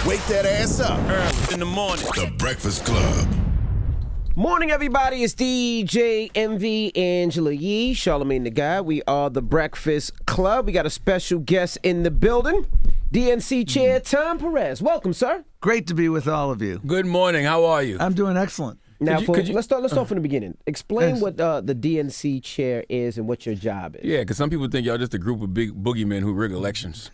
Wake that ass up. Early in the morning. The Breakfast Club. Morning, everybody. It's DJ MV Angela Yee, Charlamagne the Guy. We are the Breakfast Club. We got a special guest in the building, DNC Chair Tom Perez. Welcome, sir. Great to be with all of you. Good morning. How are you? I'm doing excellent. Now, let's start from the beginning. Explain what the DNC chair is and what your job is. Yeah, because some people think y'all just a group of big boogeymen who rig elections,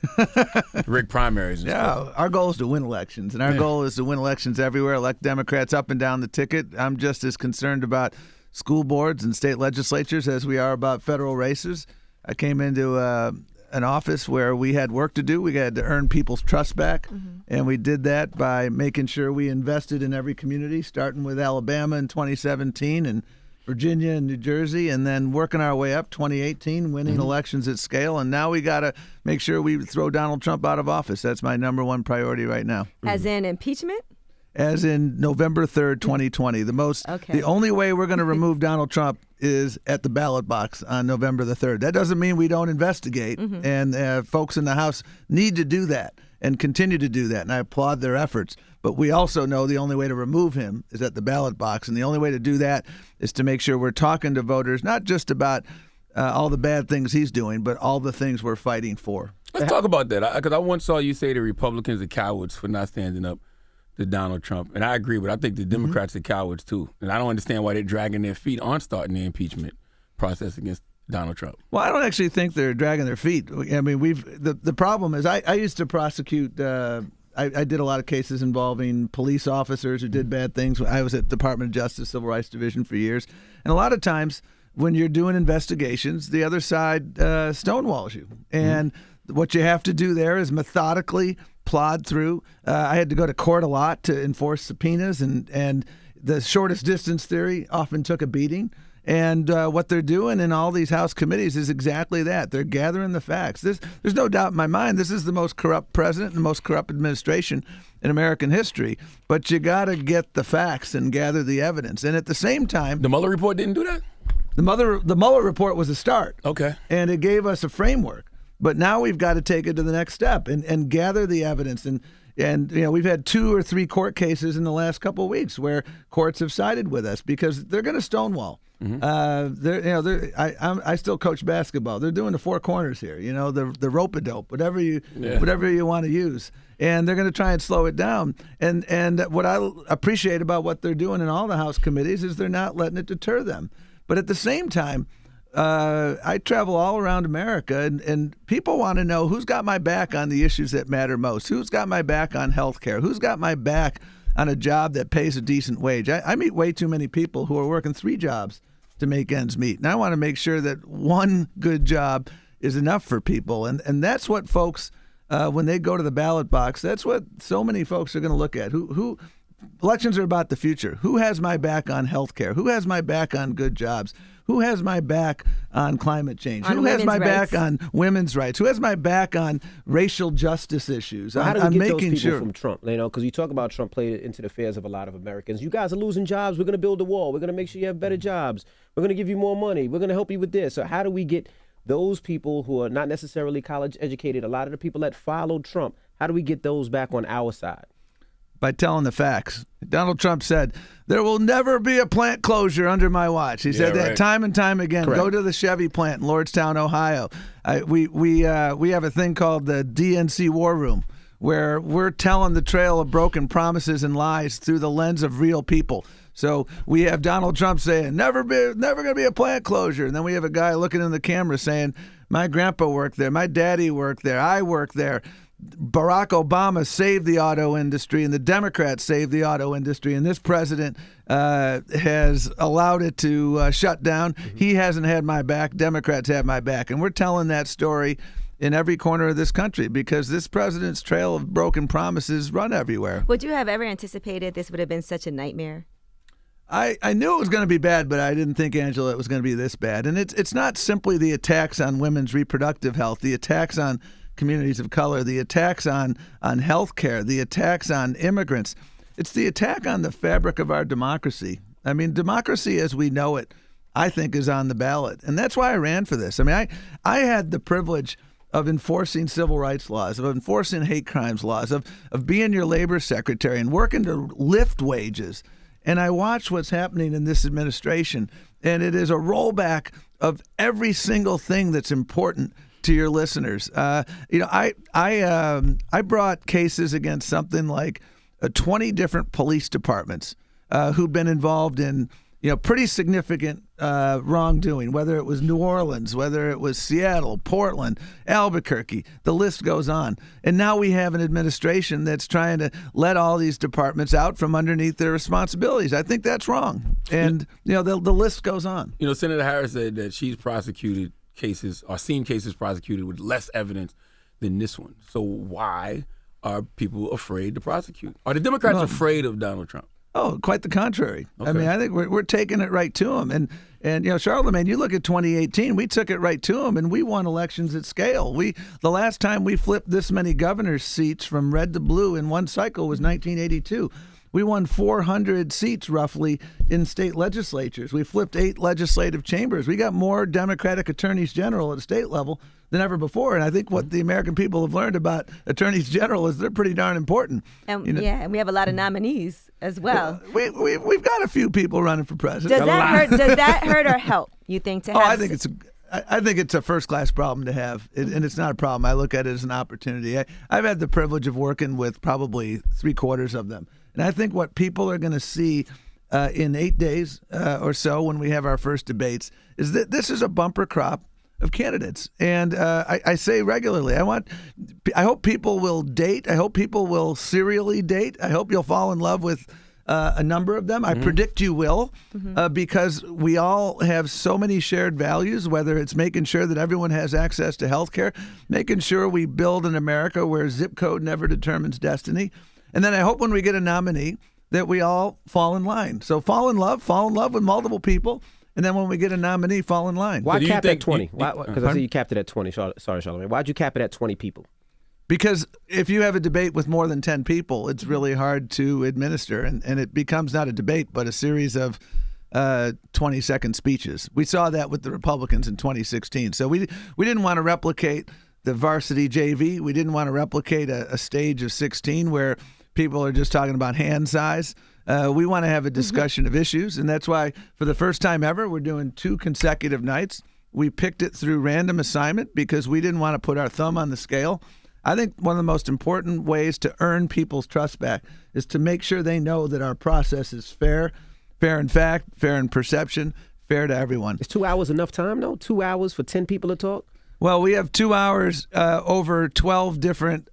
rig primaries. And stuff. Our goal is to win elections, and our goal is to win elections everywhere, elect Democrats up and down the ticket. I'm just as concerned about school boards and state legislatures as we are about federal races. I came into an office where we had work to do. We had to earn people's trust back, and we did that by making sure we invested in every community, starting with Alabama in 2017 and Virginia and New Jersey, and then working our way up 2018, winning elections at scale. And now we got to make sure we throw Donald Trump out of office. That's my number one priority right now. As in impeachment? As in November 3rd, 2020. The only way we're going to remove Donald Trump is at the ballot box on November the 3rd. That doesn't mean we don't investigate, and folks in the House need to do that and continue to do that, and I applaud their efforts. But we also know the only way to remove him is at the ballot box, and the only way to do that is to make sure we're talking to voters, not just about all the bad things he's doing, but all the things we're fighting for. Let's talk about that, because I once saw you say the Republicans are cowards for not standing up to Donald Trump, and I agree, but I think the Democrats are cowards too, and I don't understand why they're dragging their feet on starting the impeachment process against Donald Trump. Well, I don't actually think they're dragging their feet. I mean, the problem is I used to prosecute. I did a lot of cases involving police officers who did bad things. I was at Department of Justice Civil Rights Division for years, and a lot of times when you're doing investigations, the other side stonewalls you, and what you have to do there is methodically plod through. I had to go to court a lot to enforce subpoenas, and the shortest distance theory often took a beating. And what they're doing in all these House committees is exactly that. They're gathering the facts. There's no doubt in my mind this is the most corrupt president and the most corrupt administration in American history. But you got to get the facts and gather the evidence. And at the same time, The Mueller report didn't do that? the Mueller report was a start. Okay. And it gave us a framework. But now we've got to take it to the next step and gather the evidence. And you know, we've had 2 or 3 court cases in the last couple of weeks where courts have sided with us because they're going to stonewall. I still coach basketball. They're doing the 4 corners here. You know, the rope-a-dope, whatever you want to use, and they're going to try and slow it down. And what I appreciate about what they're doing in all the House committees is they're not letting it deter them. But at the same time, I travel all around America, and people want to know who's got my back on the issues that matter most. Who's got my back on health care? Who's got my back on a job that pays a decent wage? I meet way too many people who are working 3 jobs to make ends meet. And I want to make sure that one good job is enough for people. And that's what folks, when they go to the ballot box, that's what so many folks are going to look at. Who elections are about the future. Who has my back on health care? Who has my back on good jobs? Who has my back on climate change? Who has my back on women's rights? Who has my back on racial justice issues? How do we get those people from Trump? You know, because you talk about Trump played into the affairs of a lot of Americans. You guys are losing jobs. We're going to build a wall. We're going to make sure you have better jobs. We're going to give you more money. We're going to help you with this. So how do we get those people who are not necessarily college educated, a lot of the people that followed Trump, how do we get those back on our side? By telling the facts. Donald Trump said, there will never be a plant closure under my watch. He said that time and time again. Correct. Go to the Chevy plant in Lordstown, Ohio. We have a thing called the DNC War Room, where we're telling the trail of broken promises and lies through the lens of real people. So we have Donald Trump saying, never going to be a plant closure. And then we have a guy looking in the camera saying, my grandpa worked there, my daddy worked there, I worked there. Barack Obama saved the auto industry, and the Democrats saved the auto industry, and this president has allowed it to shut down. He hasn't had my back. Democrats have my back. And we're telling that story in every corner of this country because this president's trail of broken promises run everywhere. Would you have ever anticipated this would have been such a nightmare? I knew it was going to be bad, but I didn't think, Angela, it was going to be this bad. And it's not simply the attacks on women's reproductive health, the attacks on communities of color, the attacks on health care, the attacks on immigrants. It's the attack on the fabric of our democracy. I mean, democracy as we know it, I think, is on the ballot. And that's why I ran for this. I mean, I had the privilege of enforcing civil rights laws, of enforcing hate crimes laws, of being your labor secretary and working to lift wages. And I watch what's happening in this administration, and it is a rollback of every single thing that's important to your listeners. I brought cases against something like 20 different police departments who've been involved in pretty significant wrongdoing, whether it was New Orleans, whether it was Seattle, Portland, Albuquerque, the list goes on. And now we have an administration that's trying to let all these departments out from underneath their responsibilities. I think that's wrong. And, the list goes on. Senator Harris said that she's prosecuted cases or seen cases prosecuted with less evidence than this one. So why are people afraid to prosecute? Are the Democrats afraid of Donald Trump? Oh, quite the contrary. Okay. I mean, I think we're taking it right to him. And Charlamagne, you look at 2018, we took it right to him, and we won elections at scale. The last time we flipped this many governor's seats from red to blue in one cycle was 1982. We won 400 seats roughly in state legislatures. We flipped 8 legislative chambers. We got more Democratic attorneys general at a state level than ever before. And I think what the American people have learned about attorneys general is they're pretty darn important. And and we have a lot of nominees as well. We've got a few people running for president. Does that hurt or help, you think, to have? I think it's a first-class problem to have, and it's not a problem. I look at it as an opportunity. I've had the privilege of working with probably 3/4 of them. And I think what people are going to see in 8 days or so when we have our first debates is that this is a bumper crop of candidates. And I say regularly, I hope people will date. I hope people will serially date. I hope you'll fall in love with a number of them. I predict you will because we all have so many shared values, whether it's making sure that everyone has access to health care, making sure we build an America where zip code never determines destiny. And then I hope when we get a nominee that we all fall in line. So fall in love with multiple people. And then when we get a nominee, fall in line. Why cap it at 20? Because I see you capped it at 20. Sorry, Charlamagne. Why'd you cap it at 20 people? Because if you have a debate with more than 10 people, it's really hard to administer. And it becomes not a debate, but a series of 20-second speeches. We saw that with the Republicans in 2016. So we didn't want to replicate the varsity JV. We didn't want to replicate a stage of 16 where people are just talking about hand size. We want to have a discussion of issues, and that's why for the first time ever, we're doing 2 consecutive nights. We picked it through random assignment because we didn't want to put our thumb on the scale. I think one of the most important ways to earn people's trust back is to make sure they know that our process is fair in fact, fair in perception, fair to everyone. Is 2 hours enough time, though? 2 hours for 10 people to talk? Well, we have 2 hours over 12 different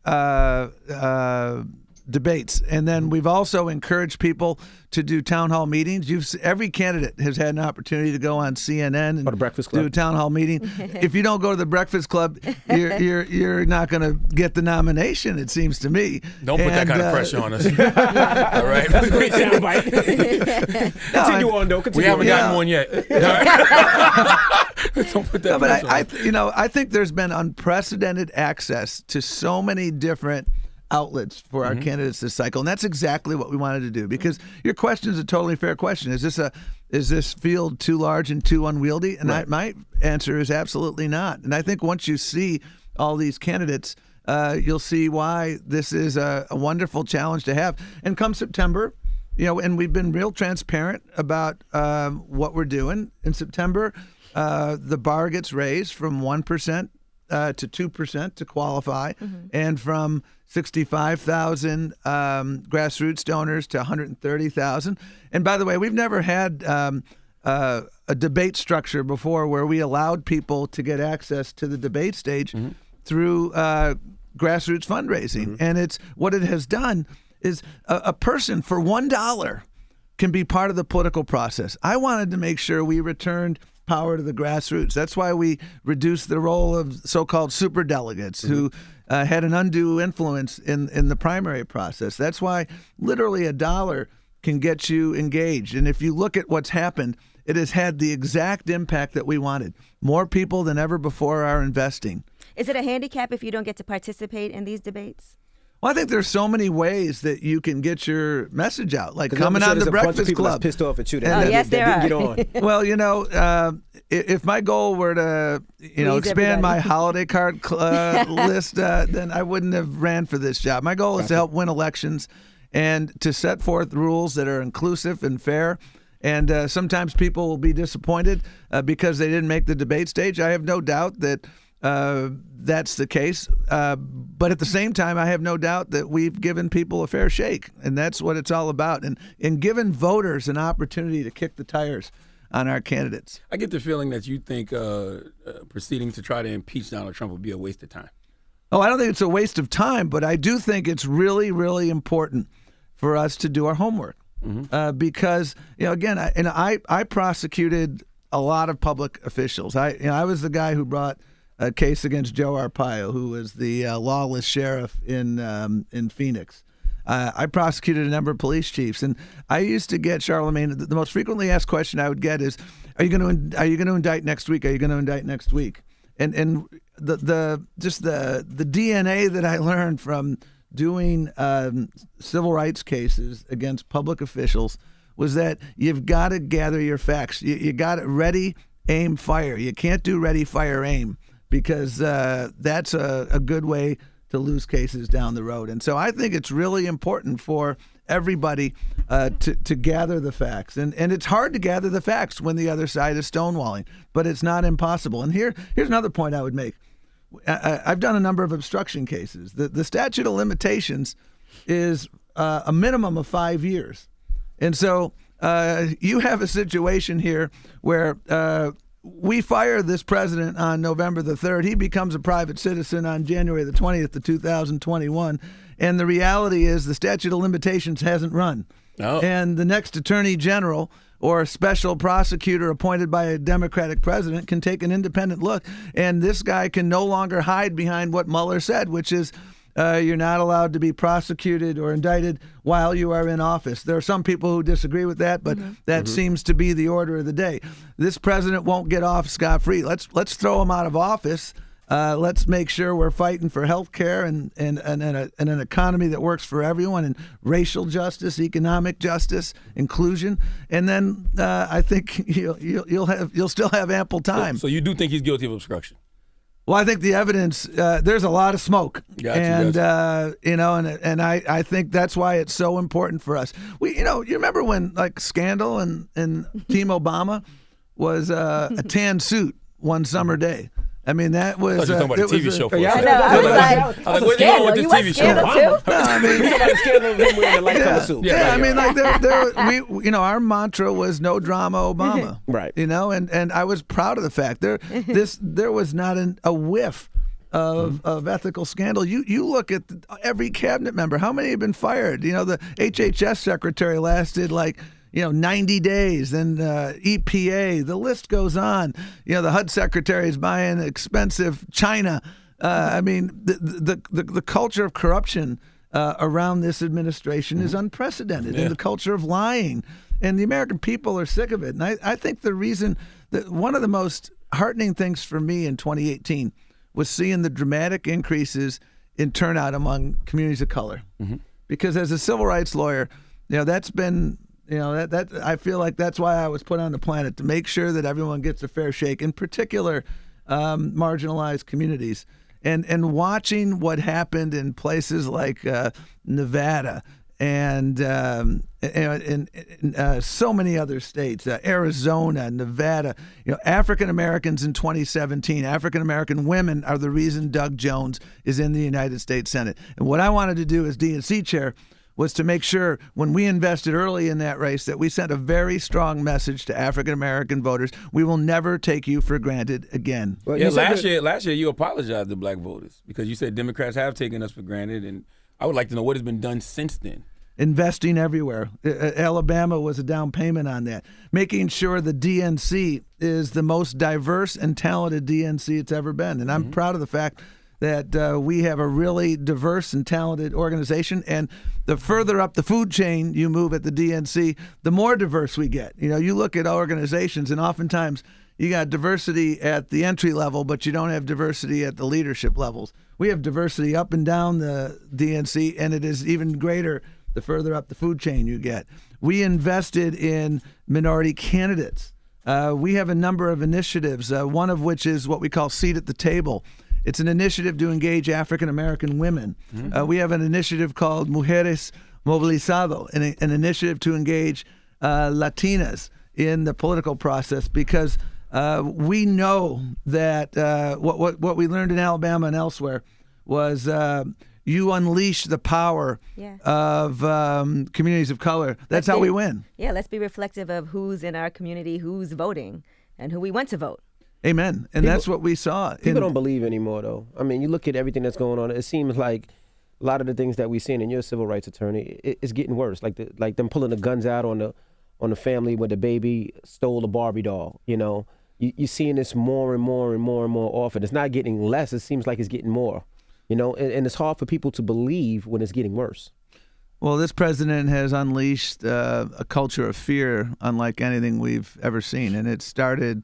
debates. And then we've also encouraged people to do town hall meetings. Every candidate has had an opportunity to go on CNN and the Breakfast Club. Do a town hall meeting. If you don't go to the Breakfast Club, you're not going to get the nomination, it seems to me. Don't put that kind of pressure on us. All right. Continue on, though. We haven't gotten one yet. Don't put that pressure on us. I think there's been unprecedented access to so many different outlets for our candidates this cycle, and that's exactly what we wanted to do. Because your question is a totally fair question. Is this field too large and too unwieldy? And my answer is absolutely not. And I think once you see all these candidates, you'll see why this is a wonderful challenge to have. And come September, and we've been real transparent about what we're doing. In September, the bar gets raised from 1% to 2% to qualify, and from 65,000 grassroots donors to 130,000. And by the way, we've never had a debate structure before where we allowed people to get access to the debate stage through grassroots fundraising. And it's what it has done is a person for $1 can be part of the political process. I wanted to make sure we returned power to the grassroots. That's why we reduced the role of so-called superdelegates who had an undue influence in the primary process. That's why literally $1 can get you engaged. And if you look at what's happened, it has had the exact impact that we wanted. More people than ever before are investing. Is it a handicap if you don't get to participate in these debates? Well, I think there's so many ways that you can get your message out, like coming on the Breakfast Club. Pissed off at you. Yes, there are. Get on. Well, if my goal were to, expand my holiday card list, then I wouldn't have ran for this job. My goal is to help win elections and to set forth rules that are inclusive and fair. And sometimes people will be disappointed because they didn't make the debate stage. I have no doubt that that's the case. But at the same time, I have no doubt that we've given people a fair shake. And that's what it's all about. And given voters an opportunity to kick the tires on our candidates. I get the feeling that you think proceeding to try to impeach Donald Trump would be a waste of time. Oh, I don't think it's a waste of time, but I do think it's really, really important for us to do our homework. Because, again, I prosecuted a lot of public officials. I was the guy who brought a case against Joe Arpaio, who was the lawless sheriff in Phoenix. I prosecuted a number of police chiefs, and I used to get Charlamagne. The most frequently asked question I would get is, "Are you going to indict next week? Are you going to indict next week?" And the DNA that I learned from doing civil rights cases against public officials was that you've got to gather your facts. You got to ready, aim, fire. You can't do ready, fire, aim, because that's a good way to lose cases down the road. And so I think it's really important for everybody to gather the facts. And it's hard to gather the facts when the other side is stonewalling, but it's not impossible. And here's another point I would make. I've done a number of obstruction cases. The statute of limitations is a minimum of 5 years. And so you have a situation here where we fire this president on November the 3rd. He becomes a private citizen on January the 20th of 2021. And the reality is the statute of limitations hasn't run. Oh. And the next attorney general or a special prosecutor appointed by a Democratic president can take an independent look. And this guy can no longer hide behind what Mueller said, which is you're not allowed to be prosecuted or indicted while you are in office. There are some people who disagree with that, but that seems to be the order of the day. This president won't get off scot-free. Let's throw him out of office. Let's make sure we're fighting for health care and an economy that works for everyone, and racial justice, economic justice, inclusion, and then I think you'll still have ample time. So you do think he's guilty of obstruction? Well, I think the evidence, there's a lot of smoke, and I think that's why it's so important for us. You remember when Scandal and Team Obama was a tan suit one summer day. I mean, that was. I thought you were talking about a TV show for I know. I was like, where's he going with this TV show? Too? No, I mean, he's talking about the scandal of him wearing a light color suit. Our mantra was no drama, Obama. Right. And I was proud of the fact there was not a whiff of ethical scandal. You look at every cabinet member. How many have been fired? The HHS secretary lasted 90 days, then EPA, the list goes on. The HUD secretary is buying expensive China. I mean, the culture of corruption around this administration is unprecedented, and the culture of lying. And the American people are sick of it. And I think the reason that one of the most heartening things for me in 2018 was seeing the dramatic increases in turnout among communities of color. Because as a civil rights lawyer, that's been... that I feel like that's why I was put on the planet, to make sure that everyone gets a fair shake, in particular marginalized communities. And watching what happened in places like Nevada and so many other states, Arizona, Nevada, African Americans in 2017, African American women are the reason Doug Jones is in the United States Senate. And what I wanted to do as DNC chair was to make sure when we invested early in that race that we sent a very strong message to African-American voters. We will never take you for granted again. Well, last year you apologized to black voters because you said Democrats have taken us for granted, and I would like to know what has been done since then. Investing everywhere. Alabama was a down payment on that. Making sure the DNC is the most diverse and talented DNC it's ever been. And I'm proud of the fact that we have a really diverse and talented organization. And the further up the food chain you move at the DNC, the more diverse we get. You look at organizations, and oftentimes you got diversity at the entry level, but you don't have diversity at the leadership levels. We have diversity up and down the DNC, and it is even greater the further up the food chain you get. We invested in minority candidates. We have a number of initiatives, one of which is what we call Seat at the Table. It's an initiative to engage African-American women. We have an initiative called Mujeres Movilizado, an initiative to engage Latinas in the political process, because we know that what we learned in Alabama and elsewhere was you unleash the power of communities of color. That's how we win. Yeah, let's be reflective of who's in our community, who's voting, and who we want to vote. Amen. And that's what we saw. People don't believe anymore, though. I mean, you look at everything that's going on. It seems like a lot of the things that we've seen, and you're a civil rights attorney, it's getting worse. Like them pulling the guns out on the family where the baby stole the Barbie doll. You know, you're seeing this more and more and more and more often. It's not getting less. It seems like it's getting more. You know, and it's hard for people to believe when it's getting worse. Well, this president has unleashed a culture of fear unlike anything we've ever seen, and it started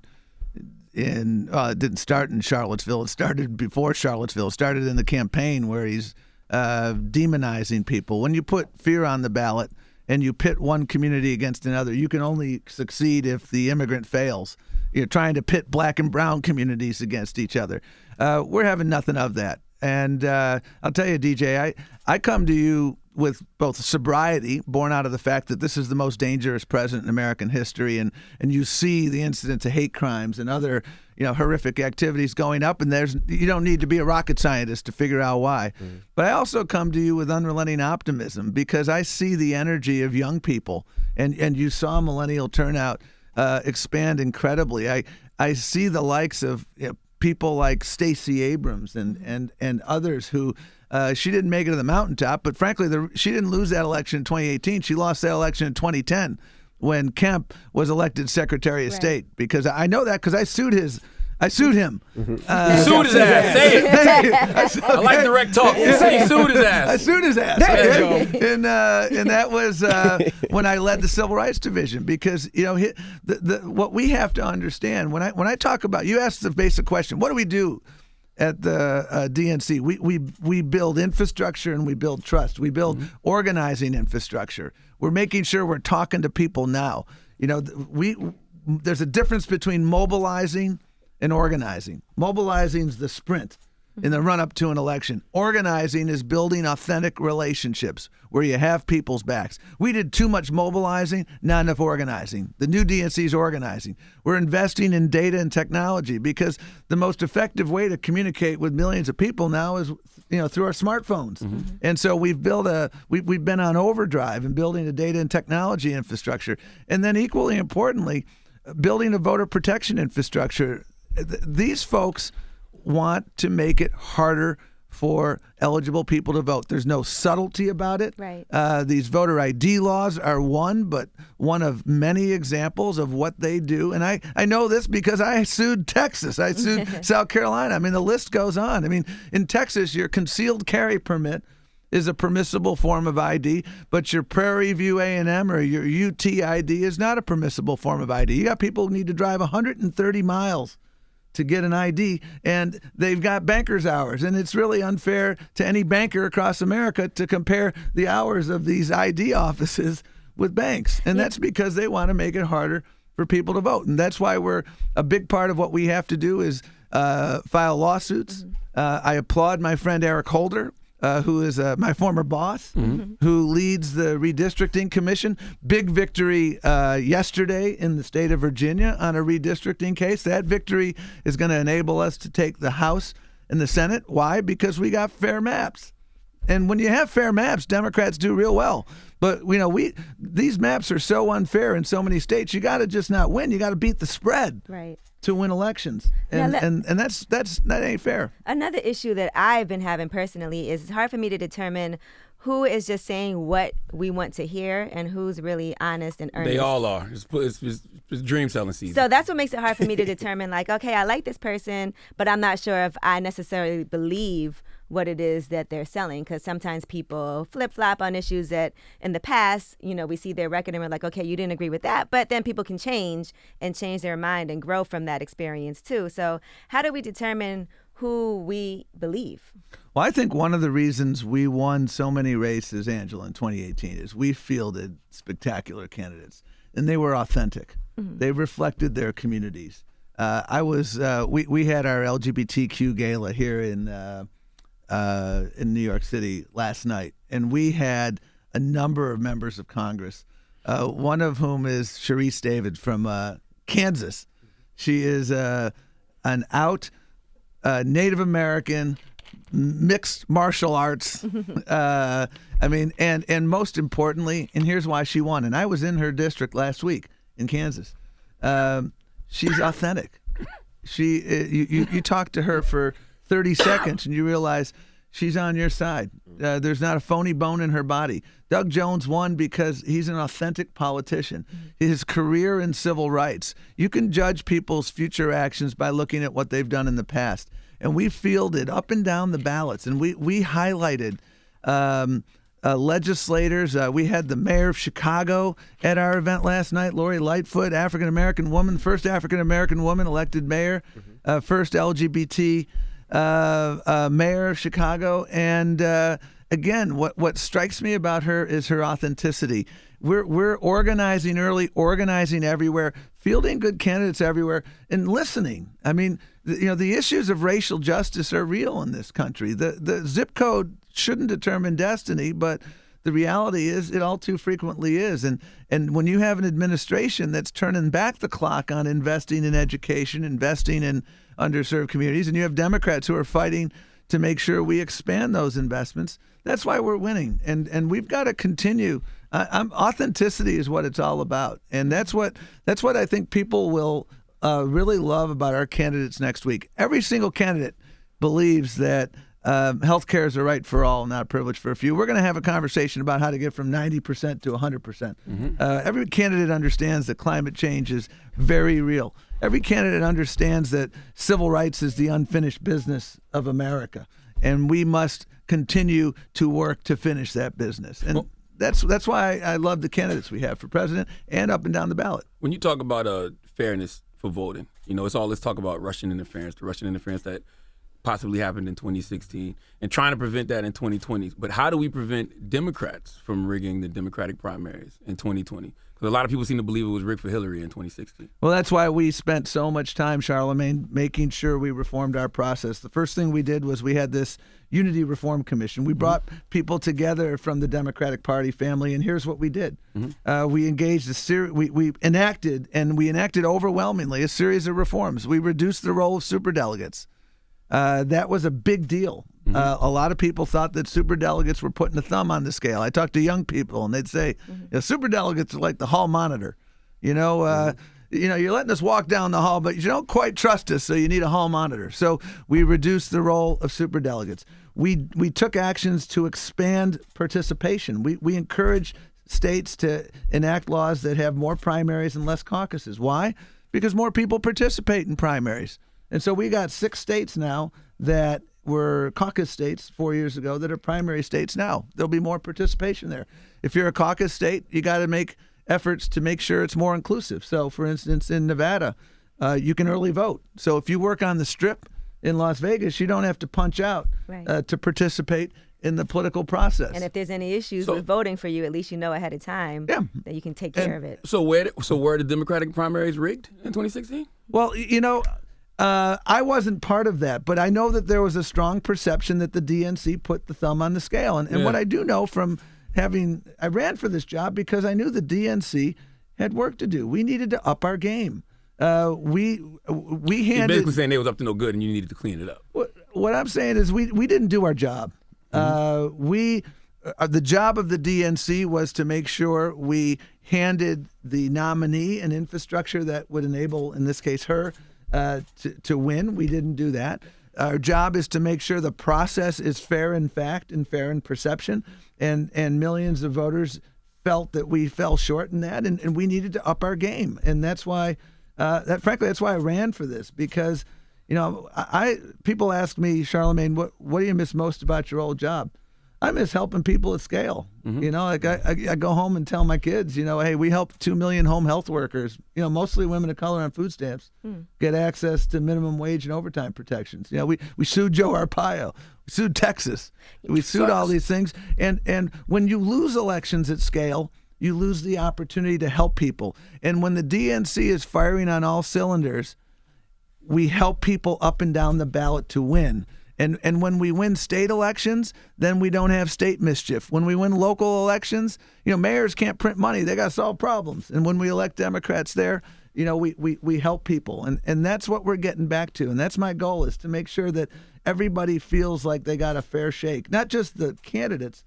it didn't start in Charlottesville. It started before Charlottesville. It started in the campaign where he's demonizing people. When you put fear on the ballot and you pit one community against another, you can only succeed if the immigrant fails. You're trying to pit black and brown communities against each other. We're having nothing of that. And I'll tell you, DJ, I come to you with both sobriety, born out of the fact that this is the most dangerous president in American history, and you see the incidents of hate crimes and other horrific activities going up, and you don't need to be a rocket scientist to figure out why. But I also come to you with unrelenting optimism, because I see the energy of young people, and you saw millennial turnout expand incredibly. I see the likes of people like Stacey Abrams and others who she didn't make it to the mountaintop, but frankly, she didn't lose that election in 2018. She lost that election in 2010 when Kemp was elected Secretary of State, because I know that because I sued him. You sued his ass. Say it. I like direct talk. He sued his ass. I sued his ass. And that was when I led the Civil Rights Division, because what we have to understand when I talk about, you asked the basic question, what do we do at the DNC? We build infrastructure and we build trust. We build organizing infrastructure. We're making sure we're talking to people now. There's a difference between mobilizing and organizing. Mobilizing is the sprint in the run-up to an election. Organizing is building authentic relationships where you have people's backs. We did too much mobilizing, not enough organizing. The new DNC is organizing. We're investing in data and technology, because the most effective way to communicate with millions of people now is through our smartphones. And so we've been on overdrive in building a data and technology infrastructure. And then equally importantly, building a voter protection infrastructure. These folks want to make it harder for eligible people to vote. There's no subtlety about it. Right. These voter ID laws are one of many examples of what they do. And I know this because I sued Texas. I sued South Carolina. I mean, the list goes on. I mean, in Texas, your concealed carry permit is a permissible form of ID, but your Prairie View A&M or your UT ID is not a permissible form of ID. You got people who need to drive 130 miles to get an ID, and they've got banker's hours, and it's really unfair to any banker across America to compare the hours of these ID offices with banks, and that's because they want to make it harder for people to vote, and that's why a big part of what we have to do is file lawsuits. I applaud my friend Eric Holder, who is my former boss, who leads the redistricting commission. Big victory yesterday in the state of Virginia on a redistricting case. That victory is going to enable us to take the House and the Senate. Why? Because we got fair maps. And when you have fair maps, Democrats do real well. But these maps are so unfair in so many states. You got to just not win. You got to beat the spread. Right. To win elections, and that ain't fair. Another issue that I've been having personally is it's hard for me to determine who is just saying what we want to hear and who's really honest and earnest. They all are. It's dream selling season. So that's what makes it hard for me to determine, like, okay, I like this person, but I'm not sure if I necessarily believe what it is that they're selling, because sometimes people flip-flop on issues that in the past, we see their record and we're like, okay, you didn't agree with that, but then people can change their mind and grow from that experience too. So how do we determine who we believe. Well, I think one of the reasons we won so many races, Angela, in 2018 is we fielded spectacular candidates, and they were authentic. They reflected their communities. We had our LGBTQ gala here in New York City last night, and we had a number of members of Congress, one of whom is Sharice David from Kansas. She is an out Native American, mixed martial arts. And most importantly, and here's why she won. And I was in her district last week in Kansas. She's authentic. You talk to her for 30 seconds and you realize she's on your side. There's not a phony bone in her body. Doug Jones won because he's an authentic politician. His career in civil rights. You can judge people's future actions by looking at what they've done in the past. And we fielded up and down the ballots, and we highlighted legislators. We had the mayor of Chicago at our event last night, Lori Lightfoot, African-American woman, first African-American woman elected mayor, first LGBT mayor of Chicago. And again, what strikes me about her is her authenticity. We're organizing early, organizing everywhere, fielding good candidates everywhere, and listening. I mean, the issues of racial justice are real in this country. The zip code shouldn't determine destiny, but the reality is it all too frequently is. And when you have an administration that's turning back the clock on investing in education, investing in underserved communities, and you have Democrats who are fighting to make sure we expand those investments, that's why we're winning. And we've got to continue. Authenticity is what it's all about. And that's what I think people will really love about our candidates next week. Every single candidate believes that health care is a right for all, not a privilege for a few. We're going to have a conversation about how to get from 90% to 100%. Every candidate understands that climate change is very real. Every candidate understands that civil rights is the unfinished business of America, and we must continue to work to finish that business. And that's why I love the candidates we have for president and up and down the ballot. When you talk about fairness for voting, it's all this talk about Russian interference, the Russian interference that possibly happened in 2016, and trying to prevent that in 2020. But how do we prevent Democrats from rigging the Democratic primaries in 2020? Because a lot of people seem to believe it was rigged for Hillary in 2016. Well, that's why we spent so much time, Charlamagne, making sure we reformed our process. The first thing we did was we had this Unity Reform Commission. We brought people together from the Democratic Party family, and here's what we did. We engaged we enacted overwhelmingly a series of reforms. We reduced the role of superdelegates. That was a big deal. A lot of people thought that superdelegates were putting a thumb on the scale. I talked to young people, and they'd say, superdelegates are like the hall monitor. You're letting us walk down the hall, but you don't quite trust us, so you need a hall monitor. So we reduced the role of superdelegates. We took actions to expand participation. We encourage states to enact laws that have more primaries and less caucuses. Why? Because more people participate in primaries. And so we got 6 states now that were caucus states 4 years ago that are primary states now. There'll be more participation there. If you're a caucus state, you got to make efforts to make sure it's more inclusive. So, for instance, in Nevada, you can early vote. So if you work on the Strip in Las Vegas, you don't have to punch out to participate in the political process. And if there's any issues with voting for you, at least you know ahead of time that you can take care of it. So were the Democratic primaries rigged in 2016? Well, I wasn't part of that, but I know that there was a strong perception that the DNC put the thumb on the scale. And what I do know from I ran for this job because I knew the DNC had work to do. We needed to up our game. We handed. You're basically saying they was up to no good and you needed to clean it up. What I'm saying is we didn't do our job. The job of the DNC was to make sure we handed the nominee an infrastructure that would enable, in this case, her to win. We didn't do that. Our job is to make sure the process is fair in fact and fair in perception, and millions of voters felt that we fell short in that, and we needed to up our game. And that's why, frankly, that's why I ran for this, because, people ask me, Charlamagne, what do you miss most about your old job? I miss helping people at scale. You know, like I go home and tell my kids, you know, hey, we help 2 million home health workers, you know, mostly women of color on food stamps, get access to minimum wage and overtime protections. You know, we sued Joe Arpaio, we sued Texas, we sued all these things. And when you lose elections at scale, you lose the opportunity to help people. And when the DNC is firing on all cylinders, we help people up and down the ballot to win. And when we win state elections, then we don't have state mischief. When we win local elections, you know, mayors can't print money. They got to solve problems. And when we elect Democrats there, you know, we help people. And that's what we're getting back to. And that's my goal, is to make sure that everybody feels like they got a fair shake. Not just the candidates,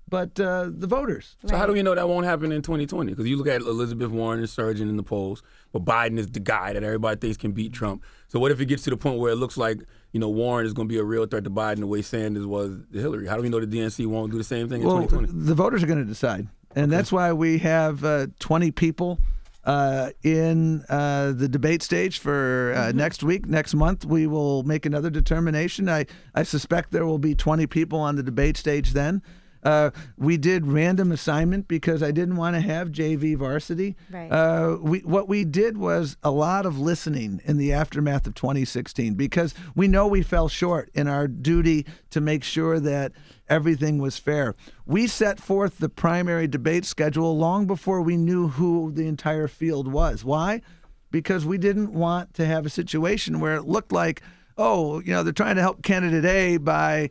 but the voters. So how do we know that won't happen in 2020? Because you look at Elizabeth Warren is surging in the polls, but Biden is the guy that everybody thinks can beat Trump. So what if it gets to the point where it looks like, you know, Warren is going to be a real threat to Biden the way Sanders was to Hillary? How do we know the DNC won't do the same thing in 2020? The voters are going to decide. And that's why we have 20 people in the debate stage for next week. Next month, we will make another determination. I suspect there will be 20 people on the debate stage then. We did random assignment because I didn't want to have JV varsity. Right. What we did was a lot of listening in the aftermath of 2016, because we know we fell short in our duty to make sure that everything was fair. We set forth the primary debate schedule long before we knew who the entire field was. Why? Because we didn't want to have a situation where it looked like, oh, you know, they're trying to help candidate A by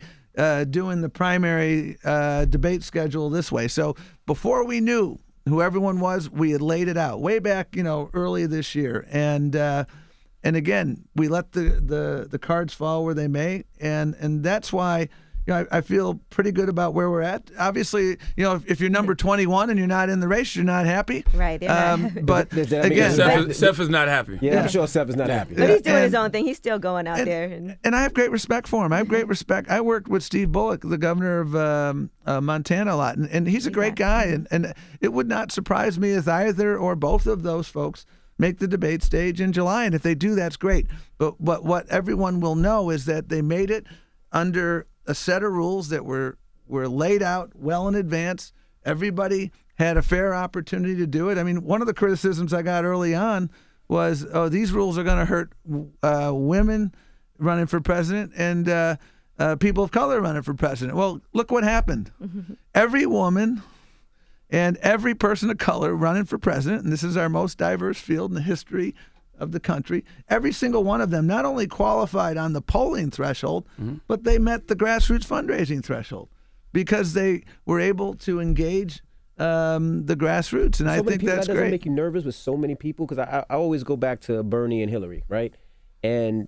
doing the primary debate schedule this way. So before we knew who everyone was, we had laid it out way back, you know, early this year. And again, we let the cards fall where they may. And that's why, you know, I feel pretty good about where we're at. Obviously, you know, if you're number 21 and you're not in the race, you're not happy. Right. But again, Seth is not happy. Yeah, I'm sure Seth is not happy. But he's doing his own thing. He's still going out there. And I have great respect for him. I have great respect. I worked with Steve Bullock, the governor of Montana, a lot. And he's a great guy. And it would not surprise me if either or both of those folks make the debate stage in July. And if they do, that's great. But what everyone will know is that they made it under a set of rules that were laid out well in advance. Everybody had a fair opportunity to do it. I mean, one of the criticisms I got early on was, oh, these rules are going to hurt women running for president and people of color running for president. Well, look what happened. Every woman and every person of color running for president, and this is our most diverse field in the history of the country, every single one of them not only qualified on the polling threshold, but they met the grassroots fundraising threshold because they were able to engage the grassroots, and I think that's that great. Doesn't make you nervous with so many people? Because I always go back to Bernie and Hillary, right? And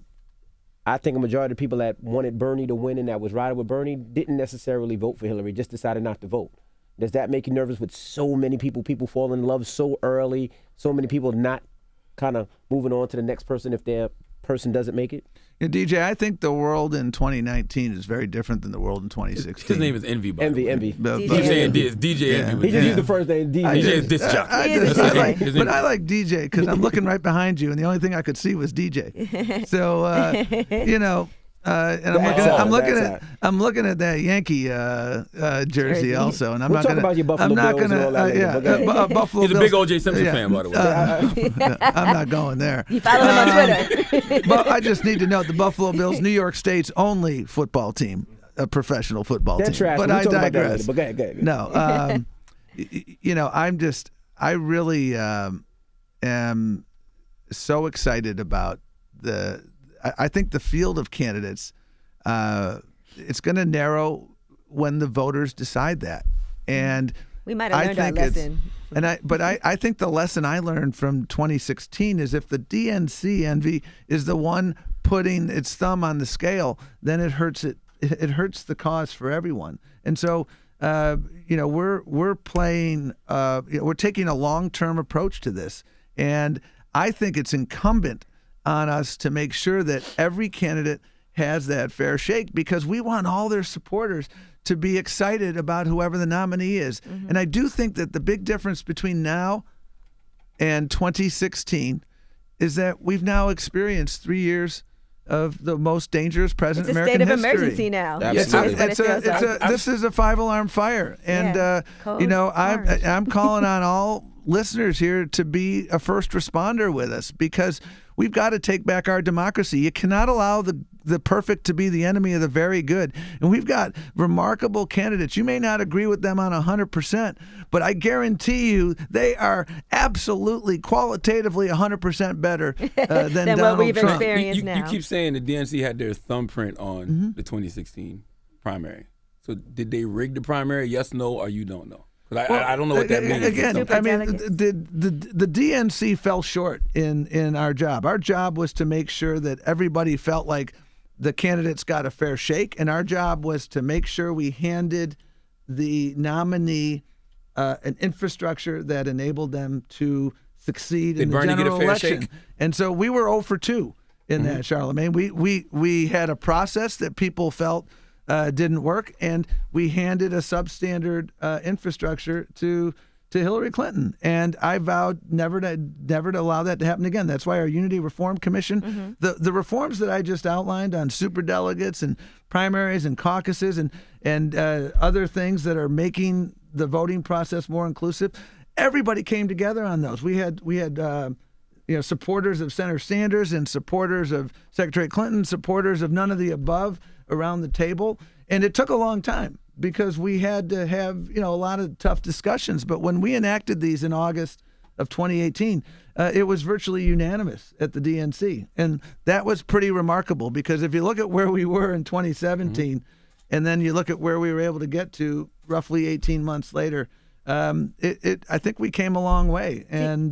I think a majority of people that wanted Bernie to win and that was riding with Bernie didn't necessarily vote for Hillary, just decided not to vote. Does that make you nervous with so many people falling in love so early, so many people not kind of moving on to the next person if their person doesn't make it? Yeah, DJ, I think the world in 2019 is very different than the world in 2016. His name is Envy, by the way. Envy. He's saying DJ Envy. He just used the first name, DJ. DJ is disc jockey. But I like DJ because I'm looking right behind you, and the only thing I could see was DJ. So, you know, and I'm looking at that Yankee jersey also, and I'm we'll not talk about your Buffalo Bills and all that Buffalo He's Bills. a big O.J. Simpson fan, by the way. I'm not going there. You follow him on Twitter. But I just need to note the Buffalo Bills, New York State's only football team, a professional football They're team. trash. But We'll I talk about that digress. later, but go ahead. No, you know, I really am so excited about I think the field of candidates, it's going to narrow when the voters decide that. And we might have learned our lesson. But I think the lesson I learned from 2016 is if the DNC envy is the one putting its thumb on the scale, then it hurts it. It hurts the cause for everyone. And so, you know, we're playing. We're taking a long-term approach to this, and I think it's incumbent on us to make sure that every candidate has that fair shake, because we want all their supporters to be excited about whoever the nominee is. And I do think that the big difference between now and 2016 is that we've now experienced 3 years of the most dangerous president It's in a state American of history. emergency now. Absolutely. That's what it feels like. This is a 5-alarm fire, and Code orange. I'm calling on all listeners here to be a first responder with us, because we've got to take back our democracy. You cannot allow the perfect to be the enemy of the very good. And we've got remarkable candidates. You may not agree with them on 100%, but I guarantee you they are absolutely, qualitatively 100% better than Than Donald what we've Trump. experienced You now. keep saying the DNC had their thumbprint on the 2016 primary. So did they rig the primary? Yes, no, or you don't know? Because I don't know what that means. Again, Super I mean, delegates. the DNC fell short in our job. Our job was to make sure that everybody felt like the candidates got a fair shake, and our job was to make sure we handed the nominee an infrastructure that enabled them to succeed in the Bernie get a general fair election. shake? And so we were 0 for 2 in that, Charlamagne. We had a process that people felt didn't work, and we handed a substandard infrastructure to Hillary Clinton, and I vowed never to allow that to happen again. That's why our Unity Reform Commission, the reforms that I just outlined on superdelegates and primaries and caucuses and other things that are making the voting process more inclusive, everybody came together on those. We had supporters of Senator Sanders and supporters of Secretary Clinton, supporters of none of the above around the table, and it took a long time because we had to have a lot of tough discussions. But when we enacted these in August of 2018, it was virtually unanimous at the DNC, and that was pretty remarkable, because if you look at where we were in 2017, and then you look at where we were able to get to roughly 18 months later, I think we came a long way. And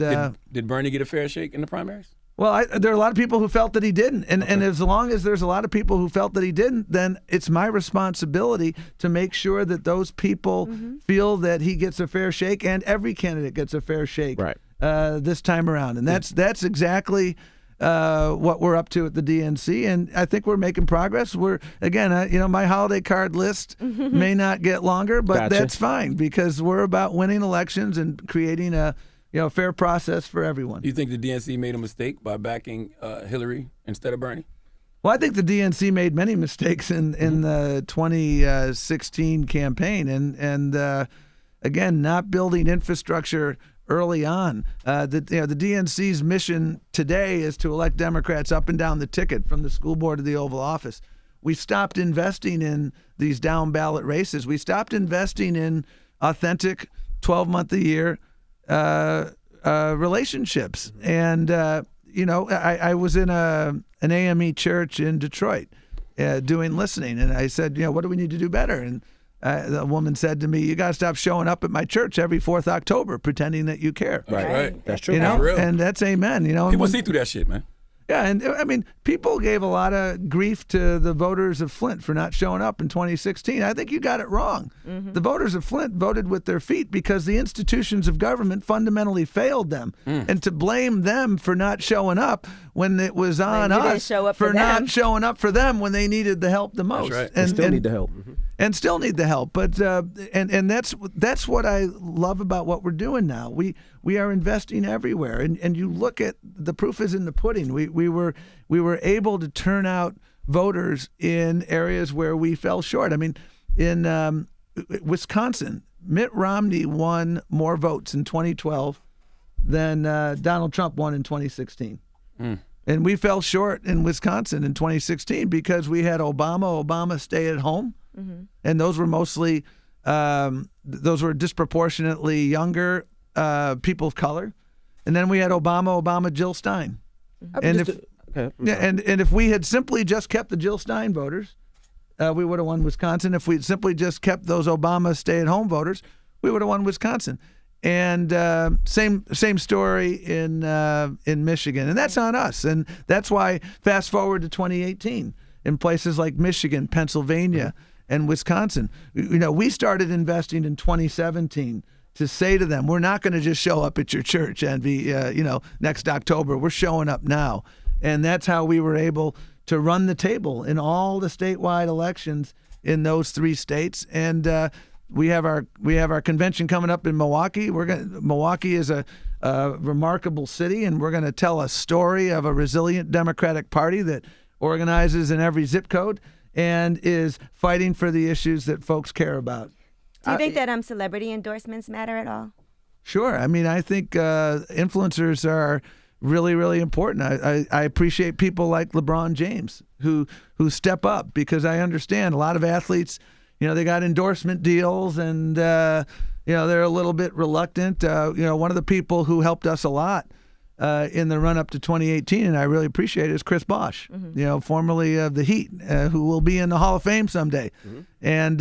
Did Bernie get a fair shake in the primaries? Well, there are a lot of people who felt that he didn't. And as long as there's a lot of people who felt that he didn't, then it's my responsibility to make sure that those people feel that he gets a fair shake, and every candidate gets a fair shake this time around. And that's exactly what we're up to at the DNC. And I think we're making progress. We're, again, my holiday card list may not get longer, but that's fine, because we're about winning elections and creating a fair process for everyone. Do you think the DNC made a mistake by backing Hillary instead of Bernie? Well, I think the DNC made many mistakes in the 2016 campaign, and again, not building infrastructure early on. The DNC's mission today is to elect Democrats up and down the ticket from the school board to the Oval Office. We stopped investing in these down ballot races. We stopped investing in authentic 12-month-a-year relationships. And I was in an AME church in Detroit doing listening, and I said, what do we need to do better? And the woman said to me, you got to stop showing up at my church every 4th October pretending that you care. Right. That's true. That's real. And that's amen. People see through that shit, man. Yeah, and I mean, people gave a lot of grief to the voters of Flint for not showing up in 2016. I think you got it wrong. The voters of Flint voted with their feet because the institutions of government fundamentally failed them. And to blame them for not showing up when it was on us for not showing up for them when they needed the help the most. That's right. And still need the help. And still need the help. But and that's what I love about what we're doing now. We are investing everywhere, and you look at the proof is in the pudding. We were able to turn out voters in areas where we fell short. I mean, in Wisconsin, Mitt Romney won more votes in 2012 than Donald Trump won in 2016. And we fell short in Wisconsin in 2016 because we had Obama stay at home. And those were mostly, those were disproportionately younger people of color. And then we had Obama, Jill Stein. And if we had simply just kept the Jill Stein voters, we would have won Wisconsin. If we'd simply just kept those Obama stay-at-home voters, we would have won Wisconsin. And same story in Michigan, and that's on us. And that's why fast forward to 2018, in places like Michigan, Pennsylvania, and Wisconsin, we started investing in 2017 to say to them, we're not going to just show up at your church and be, next October. We're showing up now. And that's how we were able to run the table in all the statewide elections in those 3 states. And we have our convention coming up in Milwaukee. Milwaukee is a remarkable city, and we're going to tell a story of a resilient Democratic Party that organizes in every zip code, and is fighting for the issues that folks care about. Do you think that celebrity endorsements matter at all? Sure. I mean, I think influencers are really, really important. I appreciate people like LeBron James who step up, because I understand a lot of athletes, they got endorsement deals and, they're a little bit reluctant. One of the people who helped us a lot in the run-up to 2018, and I really appreciate it, is Chris Bosh, formerly of the Heat, who will be in the Hall of Fame someday. And,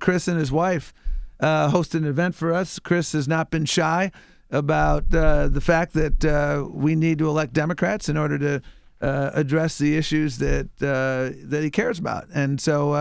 Chris and his wife hosted an event for us. Chris has not been shy about the fact that we need to elect Democrats in order to address the issues that he cares about. And so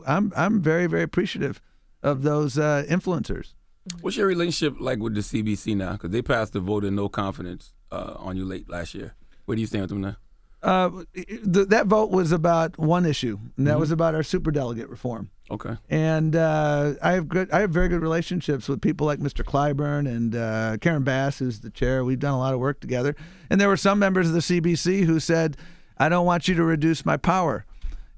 I'm very, very appreciative of those influencers. What's your relationship like with the CBC now? Because they passed a vote of no confidence on you late last year. Where do you stand with them now? That vote was about one issue, and that was about our superdelegate reform. Okay. And I have very good relationships with people like Mr. Clyburn and Karen Bass, who's the chair. We've done a lot of work together. And there were some members of the CBC who said, "I don't want you to reduce my power."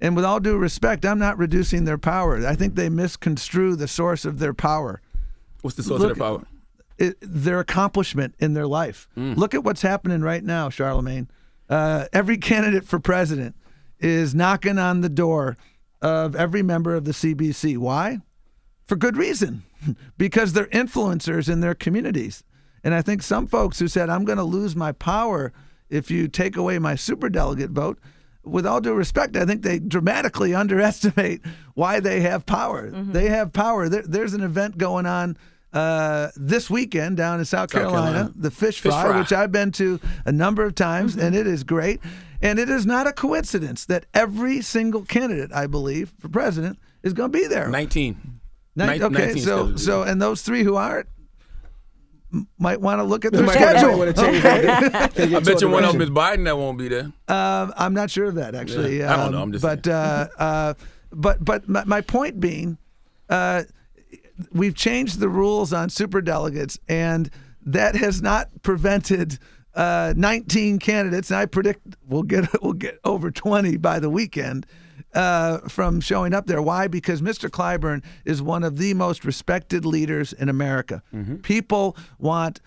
And with all due respect, I'm not reducing their power. I think they misconstrue the source of their power. What's the source of their power? Their accomplishment in their life. Look at what's happening right now, Charlamagne. Every candidate for president is knocking on the door of every member of the CBC. Why? For good reason. Because they're influencers in their communities. And I think some folks who said, I'm going to lose my power if you take away my superdelegate vote, with all due respect, I think they dramatically underestimate why they have power. They have power. There's an event going on this weekend down in South Carolina, the Fish Fry, which I've been to a number of times, and it is great. And it is not a coincidence that every single candidate, I believe, for president is going to be there. 19. Okay, 19 so and those three who aren't might want to look at their schedule. I bet you one of them is Biden that won't be there. I'm not sure of that, actually. Yeah. I don't know. I'm just saying. But my point being, we've changed the rules on superdelegates, and that has not prevented 19 candidates, and I predict we'll get over 20 by the weekend, from showing up there. Why? Because Mr. Clyburn is one of the most respected leaders in America. People want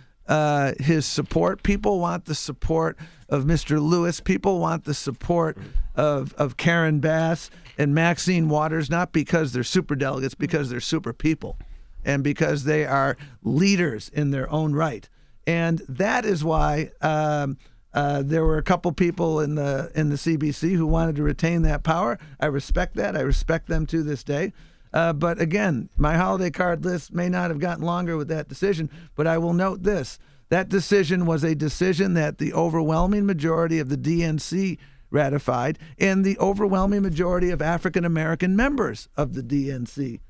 his support. People want the support of Mr. Lewis. People want the support of Karen Bass and Maxine Waters, not because they're superdelegates, because they're super people, and because they are leaders in their own right. And that is why there were a couple people in the CBC who wanted to retain that power. I respect that. I respect them to this day. But again, my holiday card list may not have gotten longer with that decision, but I will note this. That decision was a decision that the overwhelming majority of the DNC ratified, and the overwhelming majority of African-American members of the DNC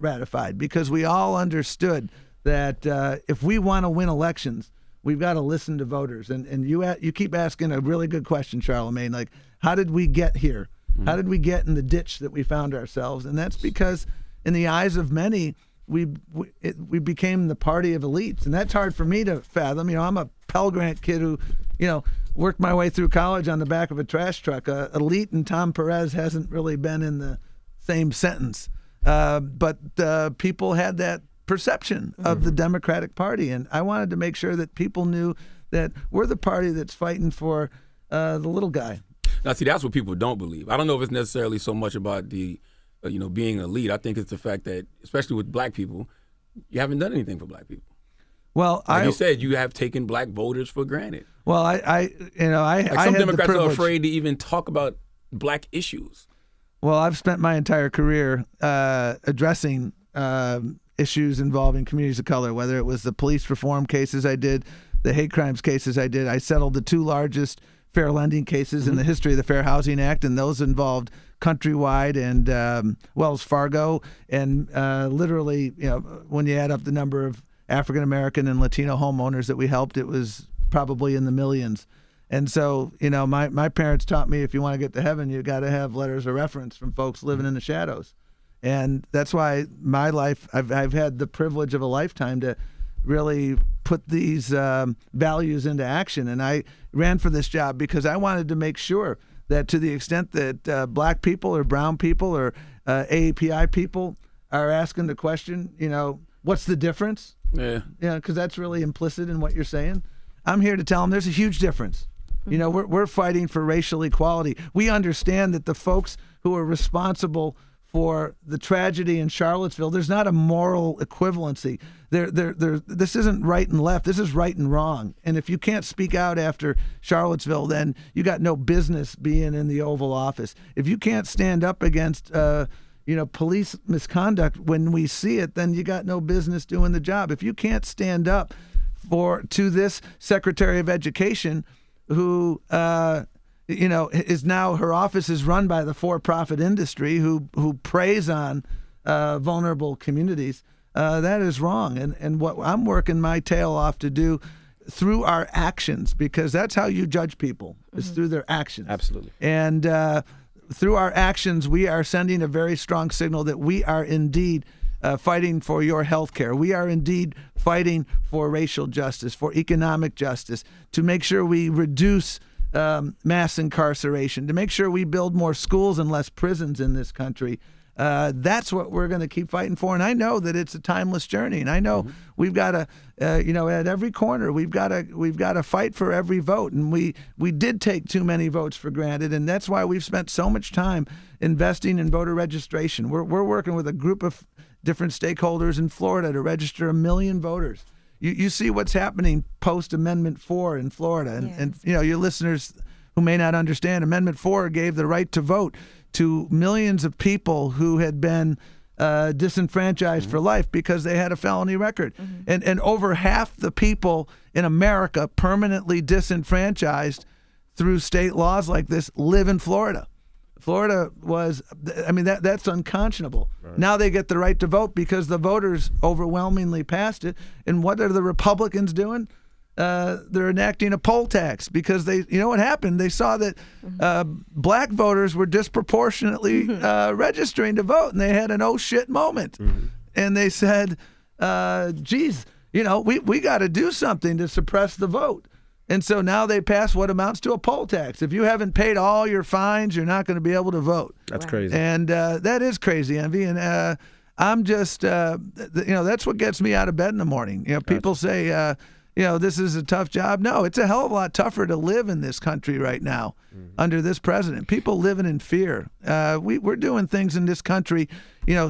ratified, because we all understood that if we want to win elections, we've got to listen to voters. And you keep asking a really good question, Charlamagne, like, how did we get here? How did we get in the ditch that we found ourselves? And that's because in the eyes of many, we became the party of elites. And that's hard for me to fathom. I'm a Pell Grant kid who, worked my way through college on the back of a trash truck. Elite and Tom Perez hasn't really been in the same sentence. But people had that perception of the Democratic Party. And I wanted to make sure that people knew that we're the party that's fighting for the little guy. Now, see, that's what people don't believe. I don't know if it's necessarily so much about the, being elite. I think it's the fact that, especially with black people, you haven't done anything for black people. Well, like you said, you have taken black voters for granted. Well, some Democrats are afraid to even talk about black issues. Well, I've spent my entire career addressing issues involving communities of color, whether it was the police reform cases I did, the hate crimes cases I did. I settled the two largest fair lending cases in the history of the Fair Housing Act, and those involved Countrywide and Wells Fargo. And literally, when you add up the number of African American and Latino homeowners that we helped, it was probably in the millions. And so, my parents taught me, if you want to get to heaven, you got to have letters of reference from folks living in the shadows. And that's why my life, I've had the privilege of a lifetime to really put these values into action. And I ran for this job because I wanted to make sure that to the extent that black people or brown people or AAPI people are asking the question, what's the difference? Yeah. Because that's really implicit in what you're saying. I'm here to tell them there's a huge difference. We're fighting for racial equality. We understand that the folks who are responsible for the tragedy in Charlottesville, there's not a moral equivalency. This isn't right and left. This is right and wrong. And if you can't speak out after Charlottesville, then you got no business being in the Oval Office. If you can't stand up against police misconduct when we see it, then you got no business doing the job. If you can't stand up to this Secretary of Education who is now, her office is run by the for-profit industry who preys on vulnerable communities. That is wrong. And what I'm working my tail off to do through our actions, because that's how you judge people, is through their actions. Absolutely. And through our actions, we are sending a very strong signal that we are indeed fighting for your health care. We are indeed fighting for racial justice, for economic justice, to make sure we reduce mass incarceration, to make sure we build more schools and less prisons in this country. That's what we're going to keep fighting for. And I know that it's a timeless journey. And I know we've got to, at every corner, we've got to fight for every vote. And we did take too many votes for granted. And that's why we've spent so much time investing in voter registration. We're working with a group of different stakeholders in Florida to register 1 million voters. You see what's happening post Amendment 4 in Florida. And your listeners who may not understand, Amendment 4 gave the right to vote to millions of people who had been disenfranchised for life because they had a felony record. And over half the people in America permanently disenfranchised through state laws like this live in Florida. Florida was, that's unconscionable. Right. Now they get the right to vote because the voters overwhelmingly passed it. And what are the Republicans doing? They're enacting a poll tax because what happened? They saw that black voters were disproportionately registering to vote, and they had an oh shit moment. And they said, geez, we got to do something to suppress the vote. And so now they pass what amounts to a poll tax. If you haven't paid all your fines, you're not going to be able to vote. That's crazy. And that is crazy, Envy. And I'm just, that's what gets me out of bed in the morning. People say, this is a tough job. No, it's a hell of a lot tougher to live in this country right now under this president. People living in fear. We're doing things in this country,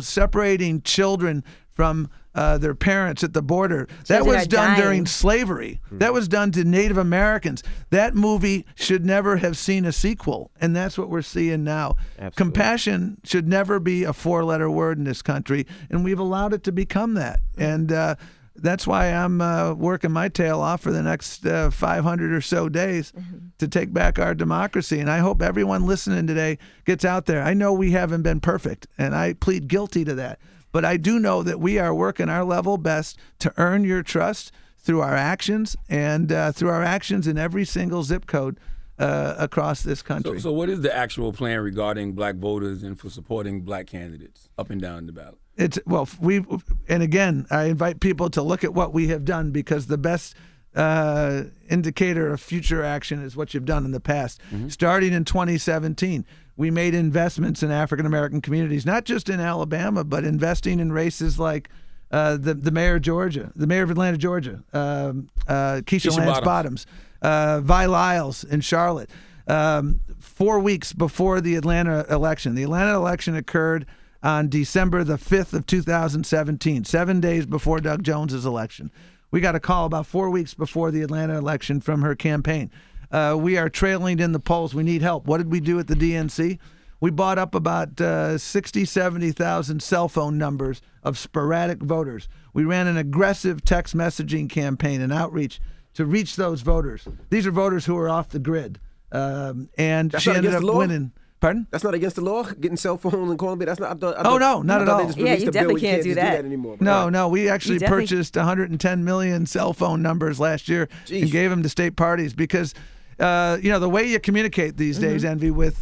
separating children from their parents at the border. That was done during slavery. That was done to Native Americans. That movie should never have seen a sequel, and that's what we're seeing now. Absolutely. Compassion should never be a 4-letter word in this country, and we've allowed it to become that. And that's why I'm working my tail off for the next 500 or so days to take back our democracy. And I hope everyone listening today gets out there. I know we haven't been perfect, and I plead guilty to that. But I do know that we are working our level best to earn your trust through our actions and through our actions in every single zip code across this country. So what is the actual plan regarding black voters and for supporting black candidates up and down the ballot? And again, I invite people to look at what we have done, because the best indicator of future action is what you've done in the past. Starting in 2017, we made investments in African-American communities, not just in Alabama, but investing in races like the mayor of Atlanta, Georgia, Keisha Lance Bottoms, Vi Lyles in Charlotte. 4 weeks before the Atlanta election. The Atlanta election occurred on December the 5th of 2017, 7 days before Doug Jones's election. We got a call about 4 weeks before the Atlanta election from her campaign. We are trailing in the polls. We need help. What did we do at the DNC? We bought up about 60, 70,000 cell phone numbers of sporadic voters. We ran an aggressive text messaging campaign and outreach to reach those voters. These are voters who are off the grid. And that's she ended up winning. Pardon? That's not against the law, getting cell phones and calling me. That's not. No, not at all. Yeah, you definitely can't do that anymore. No, we actually purchased 110 million cell phone numbers last year and gave them to state parties because, the way you communicate these days, Envy, with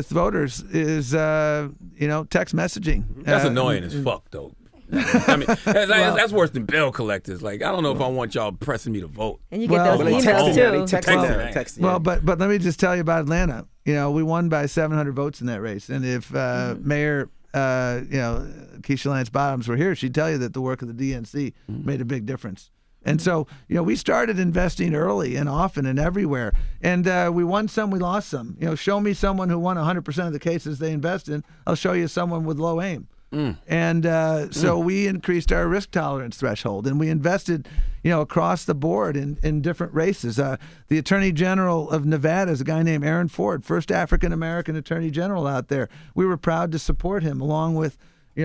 voters is, text messaging. That's annoying as fuck, though. I mean, that's worse than bill collectors. Like, I don't know if I want y'all pressing me to vote. And you get those They emails texting too. now. Well, but let me just tell you about Atlanta. We won by 700 votes in that race, and if Mayor Keisha Lance Bottoms were here, she'd tell you that the work of the DNC made a big difference. And so, we started investing early and often and everywhere. And we won some, we lost some. Show me someone who won 100% of the cases they invest in. I'll show you someone with low aim. And so we increased our risk tolerance threshold, and we invested, across the board in different races. The Attorney General of Nevada is a guy named Aaron Ford, first African-American Attorney General out there. We were proud to support him along with,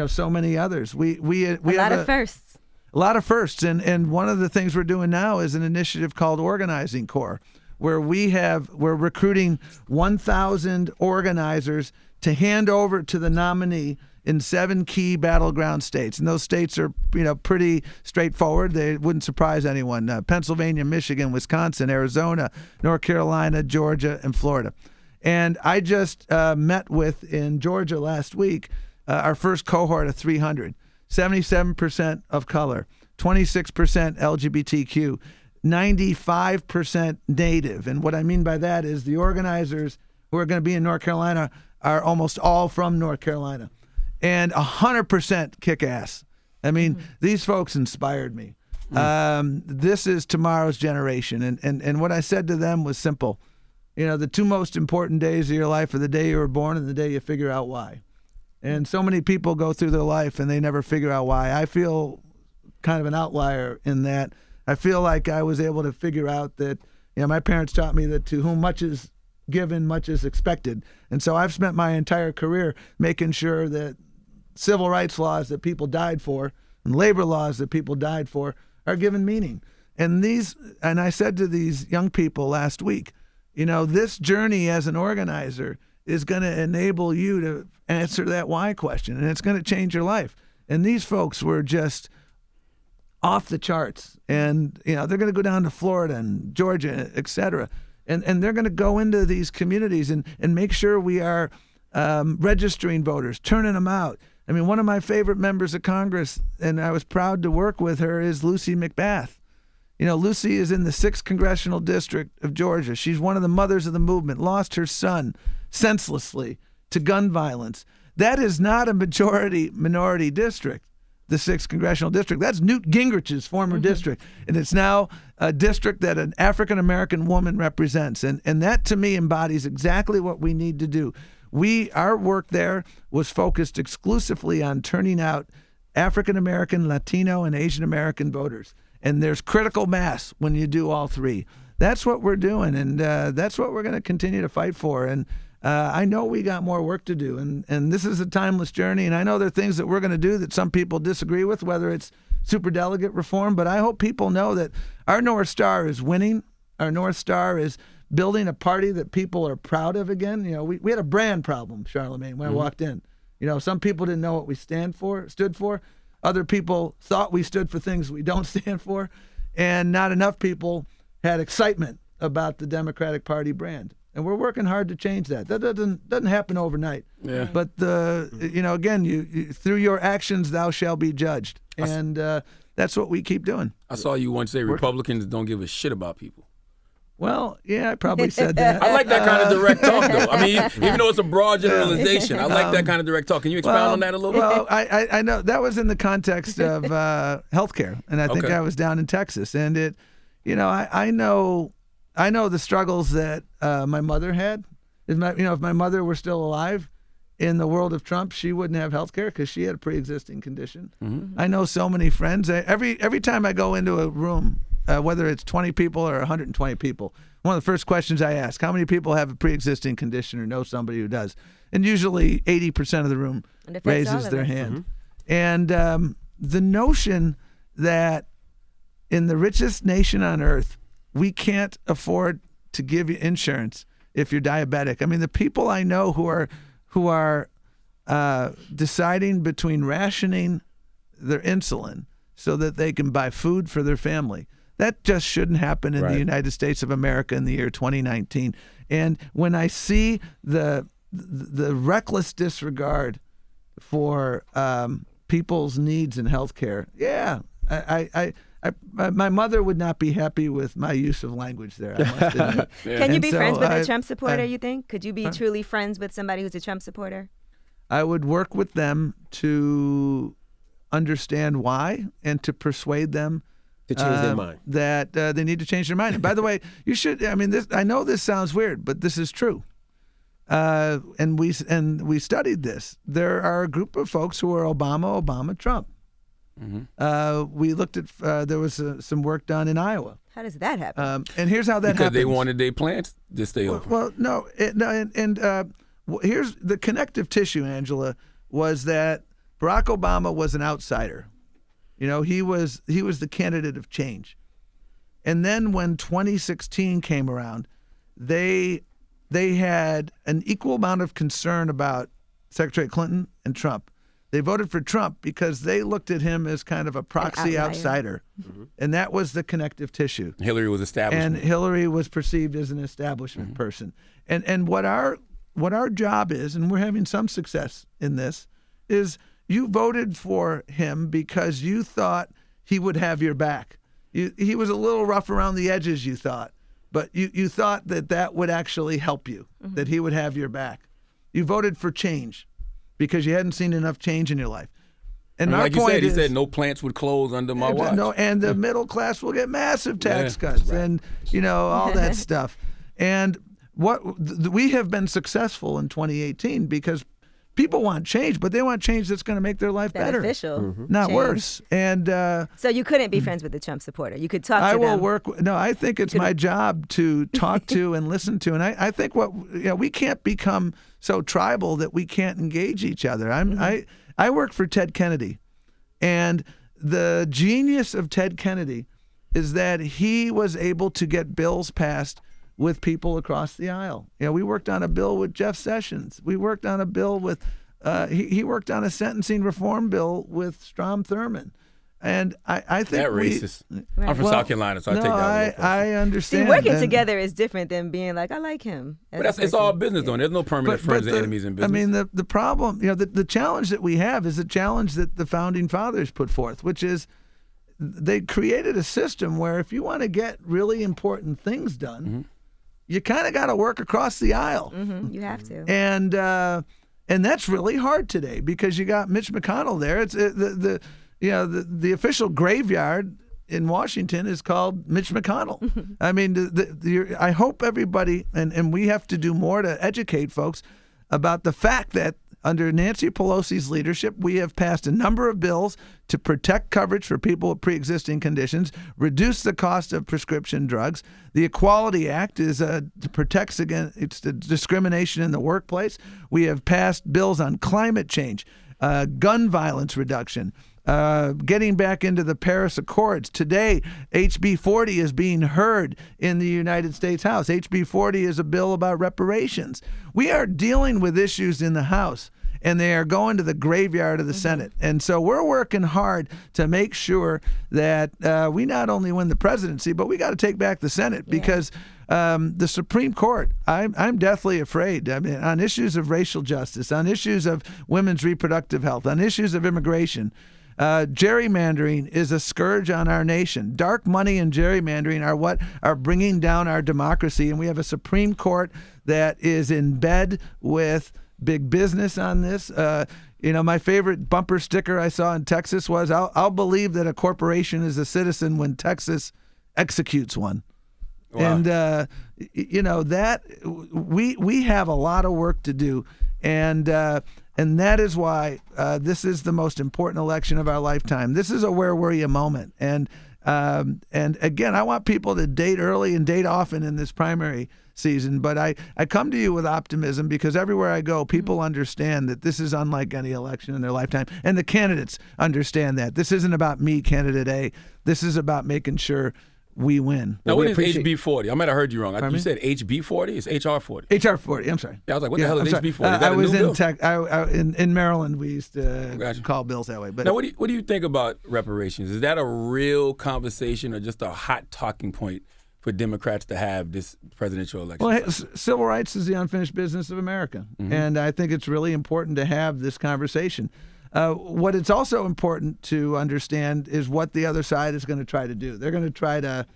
so many others. We a lot of firsts. A lot of firsts, and one of the things we're doing now is an initiative called Organizing Corps, where we're recruiting 1,000 organizers to hand over to the nominee in 7 key battleground states, and those states are pretty straightforward. They wouldn't surprise anyone: Pennsylvania, Michigan, Wisconsin, Arizona, North Carolina, Georgia, and Florida. And I just met with in Georgia last week our first cohort of 300. 77% of color, 26% LGBTQ, 95% Native. And what I mean by that is the organizers who are going to be in North Carolina are almost all from North Carolina. And 100% kick-ass. I mean, these folks inspired me. This is tomorrow's generation. And what I said to them was simple. The 2 most important days of your life are the day you were born and the day you figure out why. And so many people go through their life and they never figure out why. I feel kind of an outlier in that. I feel like I was able to figure out that, my parents taught me that to whom much is given, much is expected. And so I've spent my entire career making sure that civil rights laws that people died for and labor laws that people died for are given meaning. And I said to these young people last week, this journey as an organizer is going to enable you to answer that why question, and it's going to change your life. And these folks were just off the charts, and they're going to go down to Florida and Georgia, et cetera, and they're going to go into these communities and make sure we are registering voters, turning them out. I mean, one of my favorite members of Congress, and I was proud to work with her, is Lucy McBath. Lucy is in the 6th Congressional District of Georgia. She's one of the mothers of the movement, lost her son senselessly to gun violence. That is not a minority district, the 6th Congressional District. That's Newt Gingrich's former district, and it's now a district that an African-American woman represents. And that, to me, embodies exactly what we need to do. Our work there was focused exclusively on turning out African-American, Latino, and Asian-American voters. And there's critical mass when you do all 3. That's what we're doing, and that's what we're going to continue to fight for. And I know we got more work to do, and this is a timeless journey, and I know there are things that we're going to do that some people disagree with, whether it's superdelegate reform, but I hope people know that our North Star is winning. Our North Star is building a party that people are proud of again. We had a brand problem, Charlamagne, when I walked in. Some people didn't know what we stood for. Other people thought we stood for things we don't stand for, and not enough people had excitement about the Democratic Party brand. And we're working hard to change that. That doesn't happen overnight. Yeah. But again, you through your actions thou shalt be judged, and that's what we keep doing. I saw you once say Republicans don't give a shit about people. Well, yeah, I probably said that. I like that kind of direct talk, though. I mean, even though it's a broad generalization, I like that kind of direct talk. Can you expound on that a little bit? Well, I know that was in the context of healthcare, and I think I was down in Texas, and it, I know the struggles that my mother had. If my mother were still alive in the world of Trump, she wouldn't have healthcare because she had a pre-existing condition. Mm-hmm. I know so many friends. Every time I go into a room, whether it's 20 people or 120 people, one of the first questions I ask, how many people have a pre-existing condition or know somebody who does? And usually 80% of the room raises their hand. Mm-hmm. And the notion that in the richest nation on earth, we can't afford to give you insurance if you're diabetic. I mean, the people I know who are deciding between rationing their insulin so that they can buy food for their family, that just shouldn't happen in the United States of America in the year 2019. And when I see the reckless disregard for people's needs in healthcare. Yeah, my mother would not be happy with my use of language there. I must admit. Can you be friends with a Trump supporter, you think? Could you be truly friends with somebody who's a Trump supporter? I would work with them to understand why and to persuade them To change their mind. that they need to change their mind. And by the way, you should. I mean, I know this sounds weird, but this is true. And we studied this. There are a group of folks who are Obama, Trump. Mm-hmm. We looked at. There was some work done in Iowa. How does that happen? And here's how that because happens. they wanted their plants to stay open. Well, no, here's the connective tissue, Angela, was that Barack Obama was an outsider. You know, he was the candidate of change. And then when 2016 came around, they had an equal amount of concern about Secretary Clinton and Trump. They voted for Trump because they looked at him as kind of a proxy outsider. Mm-hmm. And that was the connective tissue. Hillary was establishment. And Hillary was perceived as an establishment person. And what our job is, and we're having some success in this, is you voted for him because you thought he would have your back. He was a little rough around the edges, you thought. But you thought that would actually help you, that he would have your back. You voted for change because you hadn't seen enough change in your life. And like you said, he said no plants would close under my watch. No, and the middle class will get massive tax cuts and, all that stuff. And we have been successful in 2018 because people want change, but they want change that's going to make their life better. Beneficial. Not change. worse. And so you couldn't be friends with the Trump supporter. You could talk to them. I will work. No, I think it's my job to talk to and listen to. And I think we can't become so tribal that we can't engage each other. I work for Ted Kennedy. And the genius of Ted Kennedy is that he was able to get bills passed with people across the aisle. We worked on a bill with Jeff Sessions. We worked on a bill with, he worked on a sentencing reform bill with Strom Thurmond. And I think that racist. Right. I'm from South Carolina, so I take that. I understand. See, working together is different than being like, I like him. But it's all business, though. There's no permanent friends and enemies in business. I mean, the problem, the challenge that we have is a challenge that the founding fathers put forth, which is they created a system where if you want to get really important things done, you kind of got to work across the aisle. You have to. And that's really hard today because you got Mitch McConnell there. It's the official graveyard in Washington is called Mitch McConnell. I mean, I hope everybody, and we have to do more to educate folks about the fact that under Nancy Pelosi's leadership, we have passed a number of bills to protect coverage for people with pre-existing conditions, reduce the cost of prescription drugs. The Equality Act protects against discrimination in the workplace. We have passed bills on climate change, gun violence reduction, getting back into the Paris Accords. Today, HB 40 is being heard in the United States House. HB 40 is a bill about reparations. We are dealing with issues in the House, and they are going to the graveyard of the Senate. And so we're working hard to make sure that we not only win the presidency, but we got to take back the Senate because the Supreme Court, I'm deathly afraid. I mean, on issues of racial justice, on issues of women's reproductive health, on issues of immigration, gerrymandering is a scourge on our nation. Dark money and gerrymandering are what are bringing down our democracy, and we have a Supreme Court that is in bed with big business on this. My favorite bumper sticker I saw in Texas was, I'll believe that a corporation is a citizen when Texas executes one. Wow. And, that we have a lot of work to do. And that is why this is the most important election of our lifetime. This is a where were you moment. And again, I want people to date early and date often in this primary season. But I come to you with optimism because everywhere I go, people understand that this is unlike any election in their lifetime. And the candidates understand that. This isn't about me, candidate A. This is about making sure we win. Now, what is HB 40? I might have heard you wrong. You said HB 40? It's HR 40. HR 40. I'm sorry. Yeah, I was like, what the hell is HB 40? Is that I was in in Maryland. We used to call bills that way. But now, what do you think about reparations? Is that a real conversation or just a hot talking point for Democrats to have this presidential election? Well, civil rights is the unfinished business of America, and I think it's really important to have this conversation. What it's also important to understand is what the other side is going to try to do. They're going to try to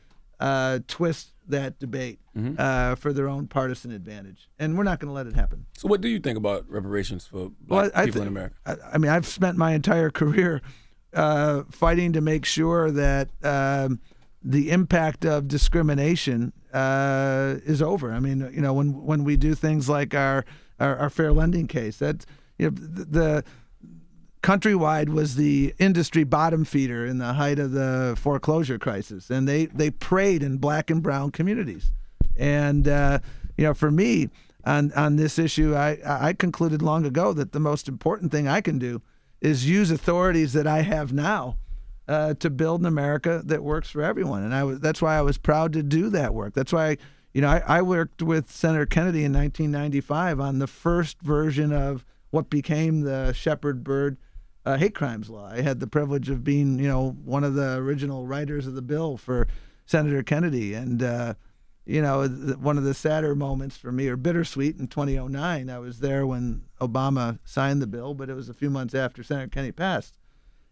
twist that debate for their own partisan advantage, and we're not going to let it happen. So what do you think about reparations for black people in America? I mean, I've spent my entire career fighting to make sure that the impact of discrimination is over. I mean, when we do things like our fair lending case, that's the Countrywide was the industry bottom feeder in the height of the foreclosure crisis, and they preyed in black and brown communities. And for me on this issue, I concluded long ago that the most important thing I can do is use authorities that I have now to build an America that works for everyone. And that's why I was proud to do that work. That's why I worked with Senator Kennedy in 1995 on the first version of what became the Shepard-Byrd hate crimes law. I had the privilege of being, one of the original writers of the bill for Senator Kennedy. And, one of the sadder moments for me, or bittersweet, in 2009, I was there when Obama signed the bill, but it was a few months after Senator Kennedy passed.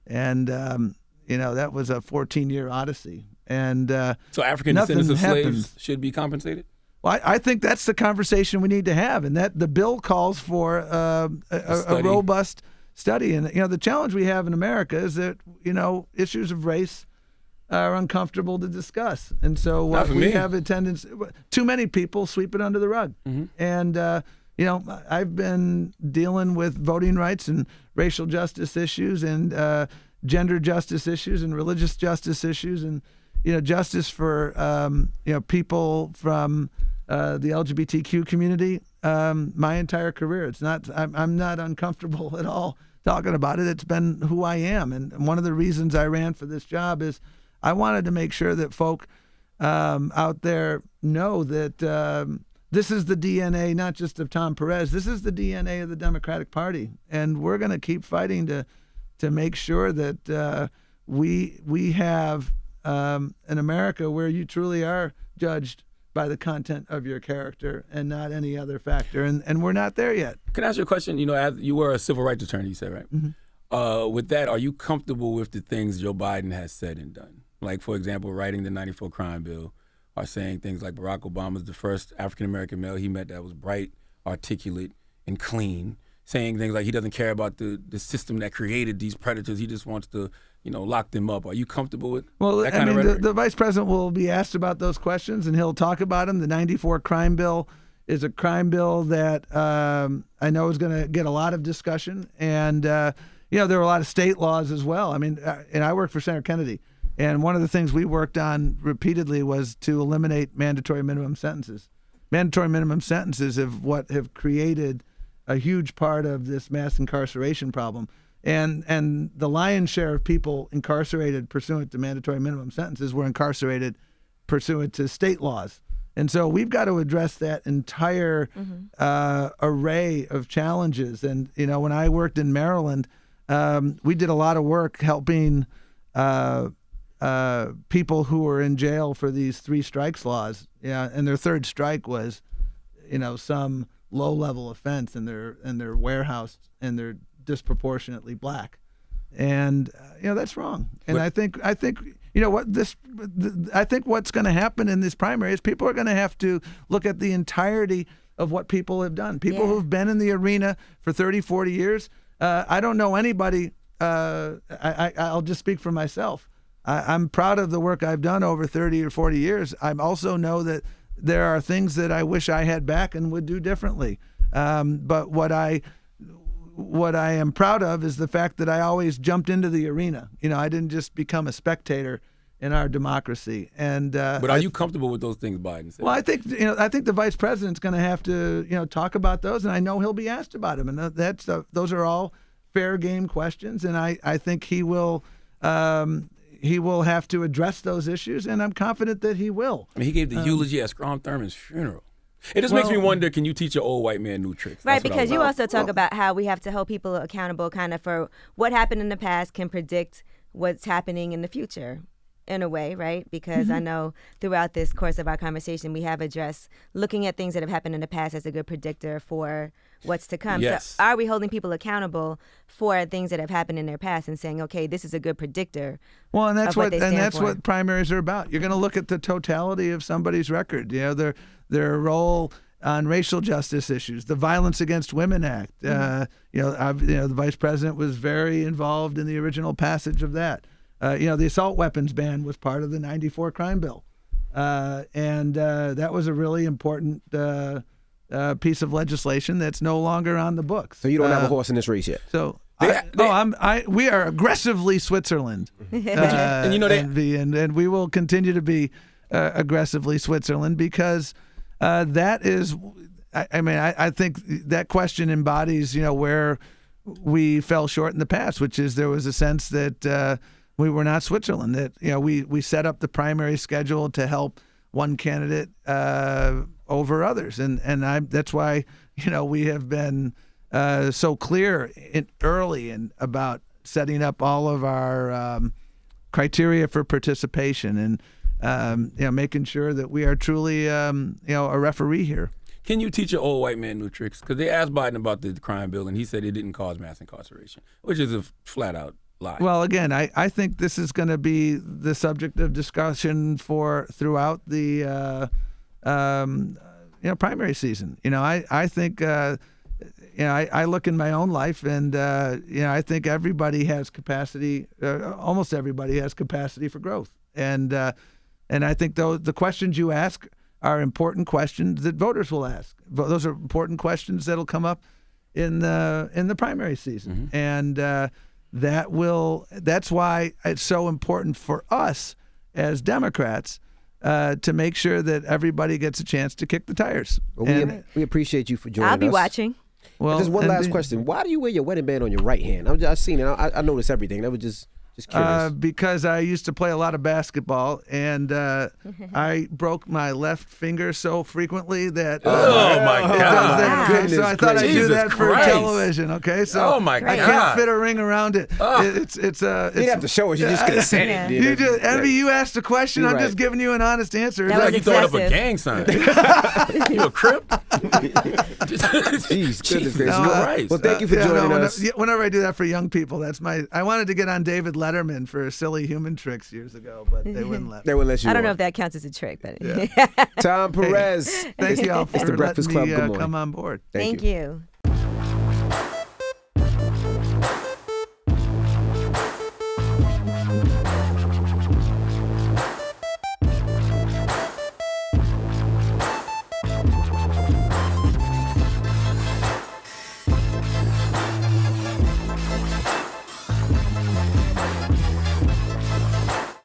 And, that was a 14-year odyssey. And so African descendants of slaves should be compensated? Well, I think that's the conversation we need to have, and that the bill calls for a robust study. And the challenge we have in America is that issues of race are uncomfortable to discuss, and so we have a tendency. Too many people sweep it under the rug. Mm-hmm. And I've been dealing with voting rights and racial justice issues, and gender justice issues, and religious justice issues, and justice for people from the LGBTQ community. My entire career, I'm not uncomfortable at all talking about it. It's been who I am, and one of the reasons I ran for this job is I wanted to make sure that folk out there know that this is the DNA not just of Tom Perez. This is the DNA of the Democratic Party, and we're going to keep fighting to make sure that we have an America where you truly are judged by the content of your character and not any other factor. And we're not there yet. Can I ask you a question? As you were a civil rights attorney, you said, right? Mm-hmm. With that, are you comfortable with the things Joe Biden has said and done? Like, for example, writing the 94 crime bill, or saying things like Barack Obama's the first African-American male he met that was bright, articulate, and clean. Saying things like he doesn't care about the system that created these predators. He just wants to, lock them up. Are you comfortable with that kind of rhetoric? The vice president will be asked about those questions, and he'll talk about them. The 94 crime bill is a crime bill that I know is going to get a lot of discussion. And, there are a lot of state laws as well. I mean, and I worked for Senator Kennedy. And one of the things we worked on repeatedly was to eliminate mandatory minimum sentences. Mandatory minimum sentences have created a huge part of this mass incarceration problem. And the lion's share of people incarcerated pursuant to mandatory minimum sentences were incarcerated pursuant to state laws. And so we've got to address that entire array of challenges. And, when I worked in Maryland, we did a lot of work helping people who were in jail for these 3 strikes laws. And their third strike was, some low-level offense, and they're warehoused, and they're disproportionately black, and that's wrong. And I think I think what's going to happen in this primary is people are going to have to look at the entirety of what people have done. People who've been in the arena for 30, 40 years. I don't know anybody. I'll just speak for myself. I'm proud of the work I've done over 30 or 40 years. I also know that there are things that I wish I had back and would do differently. But what I am proud of is the fact that I always jumped into the arena. I didn't just become a spectator in our democracy. And but are you comfortable with those things Biden said? Well, I think the vice president's going to have to talk about those, and I know he'll be asked about them. And those are all fair game questions, and I think he will. He will have to address those issues, and I'm confident that he will. I mean, he gave the eulogy at Strom Thurmond's funeral. It just makes me wonder, can you teach an old white man new tricks? Right, because you also talk about how we have to hold people accountable kind of for what happened in the past can predict what's happening in the future. in a way, right? Because I know throughout this course of our conversation, we have addressed looking at things that have happened in the past as a good predictor for what's to come. Yes. So are we holding people accountable for things that have happened in their past and saying, okay, this is a good predictor? Well, and that's of what they stand for. what primaries are about. You're going to look at the totality of somebody's record. Their role on racial justice issues, the Violence Against Women Act. The vice president was very involved in the original passage of that. The assault weapons ban was part of the '94 crime bill, and that was a really important piece of legislation that's no longer on the books. So you don't have a horse in this race yet. So we are aggressively Switzerland, and we will continue to be aggressively Switzerland because that is. I think that question embodies where we fell short in the past, which is there was a sense that we were not Switzerland. That we set up the primary schedule to help one candidate over others, and that's why we have been so clear early about setting up all of our criteria for participation and making sure that we are truly a referee here. Can you teach an old white man new tricks? Because they asked Biden about the crime bill, and he said it didn't cause mass incarceration, which is a flat-out lie. Well, again, I think this is going to be the subject of discussion throughout the primary season. I think I look in my own life, and I think everybody has capacity. Almost everybody has capacity for growth, and I think the questions you ask are important questions that voters will ask. Those are important questions that'll come up in the primary season, and that's why it's so important for us as Democrats to make sure that everybody gets a chance to kick the tires. Well, we appreciate you for joining us. I'll be watching. Well, just one last question. Why do you wear your wedding band on your right hand? I've seen it. I noticed everything. That was just curious. Because I used to play a lot of basketball, and I broke my left finger so frequently that oh my God! So I thought I'd do that for television. Okay, so my God. I can't fit a ring around it. It's you didn't have to show us. You just could have said it. Envy, you asked a question. I'm just giving you an honest answer. That Like was you throwing up a excessive. gang sign. You a crip? Jeez, goodness gracious. Christ. Well, thank you for joining us. Whenever I do that for young people, I wanted to get on David Letterman for silly human tricks years ago, but they wouldn't let me. They wouldn't let you. I don't know on. if that counts as a trick, but Tom Perez. Thank you all It's for the Breakfast letting Club. me Good morning. come on board. thank you.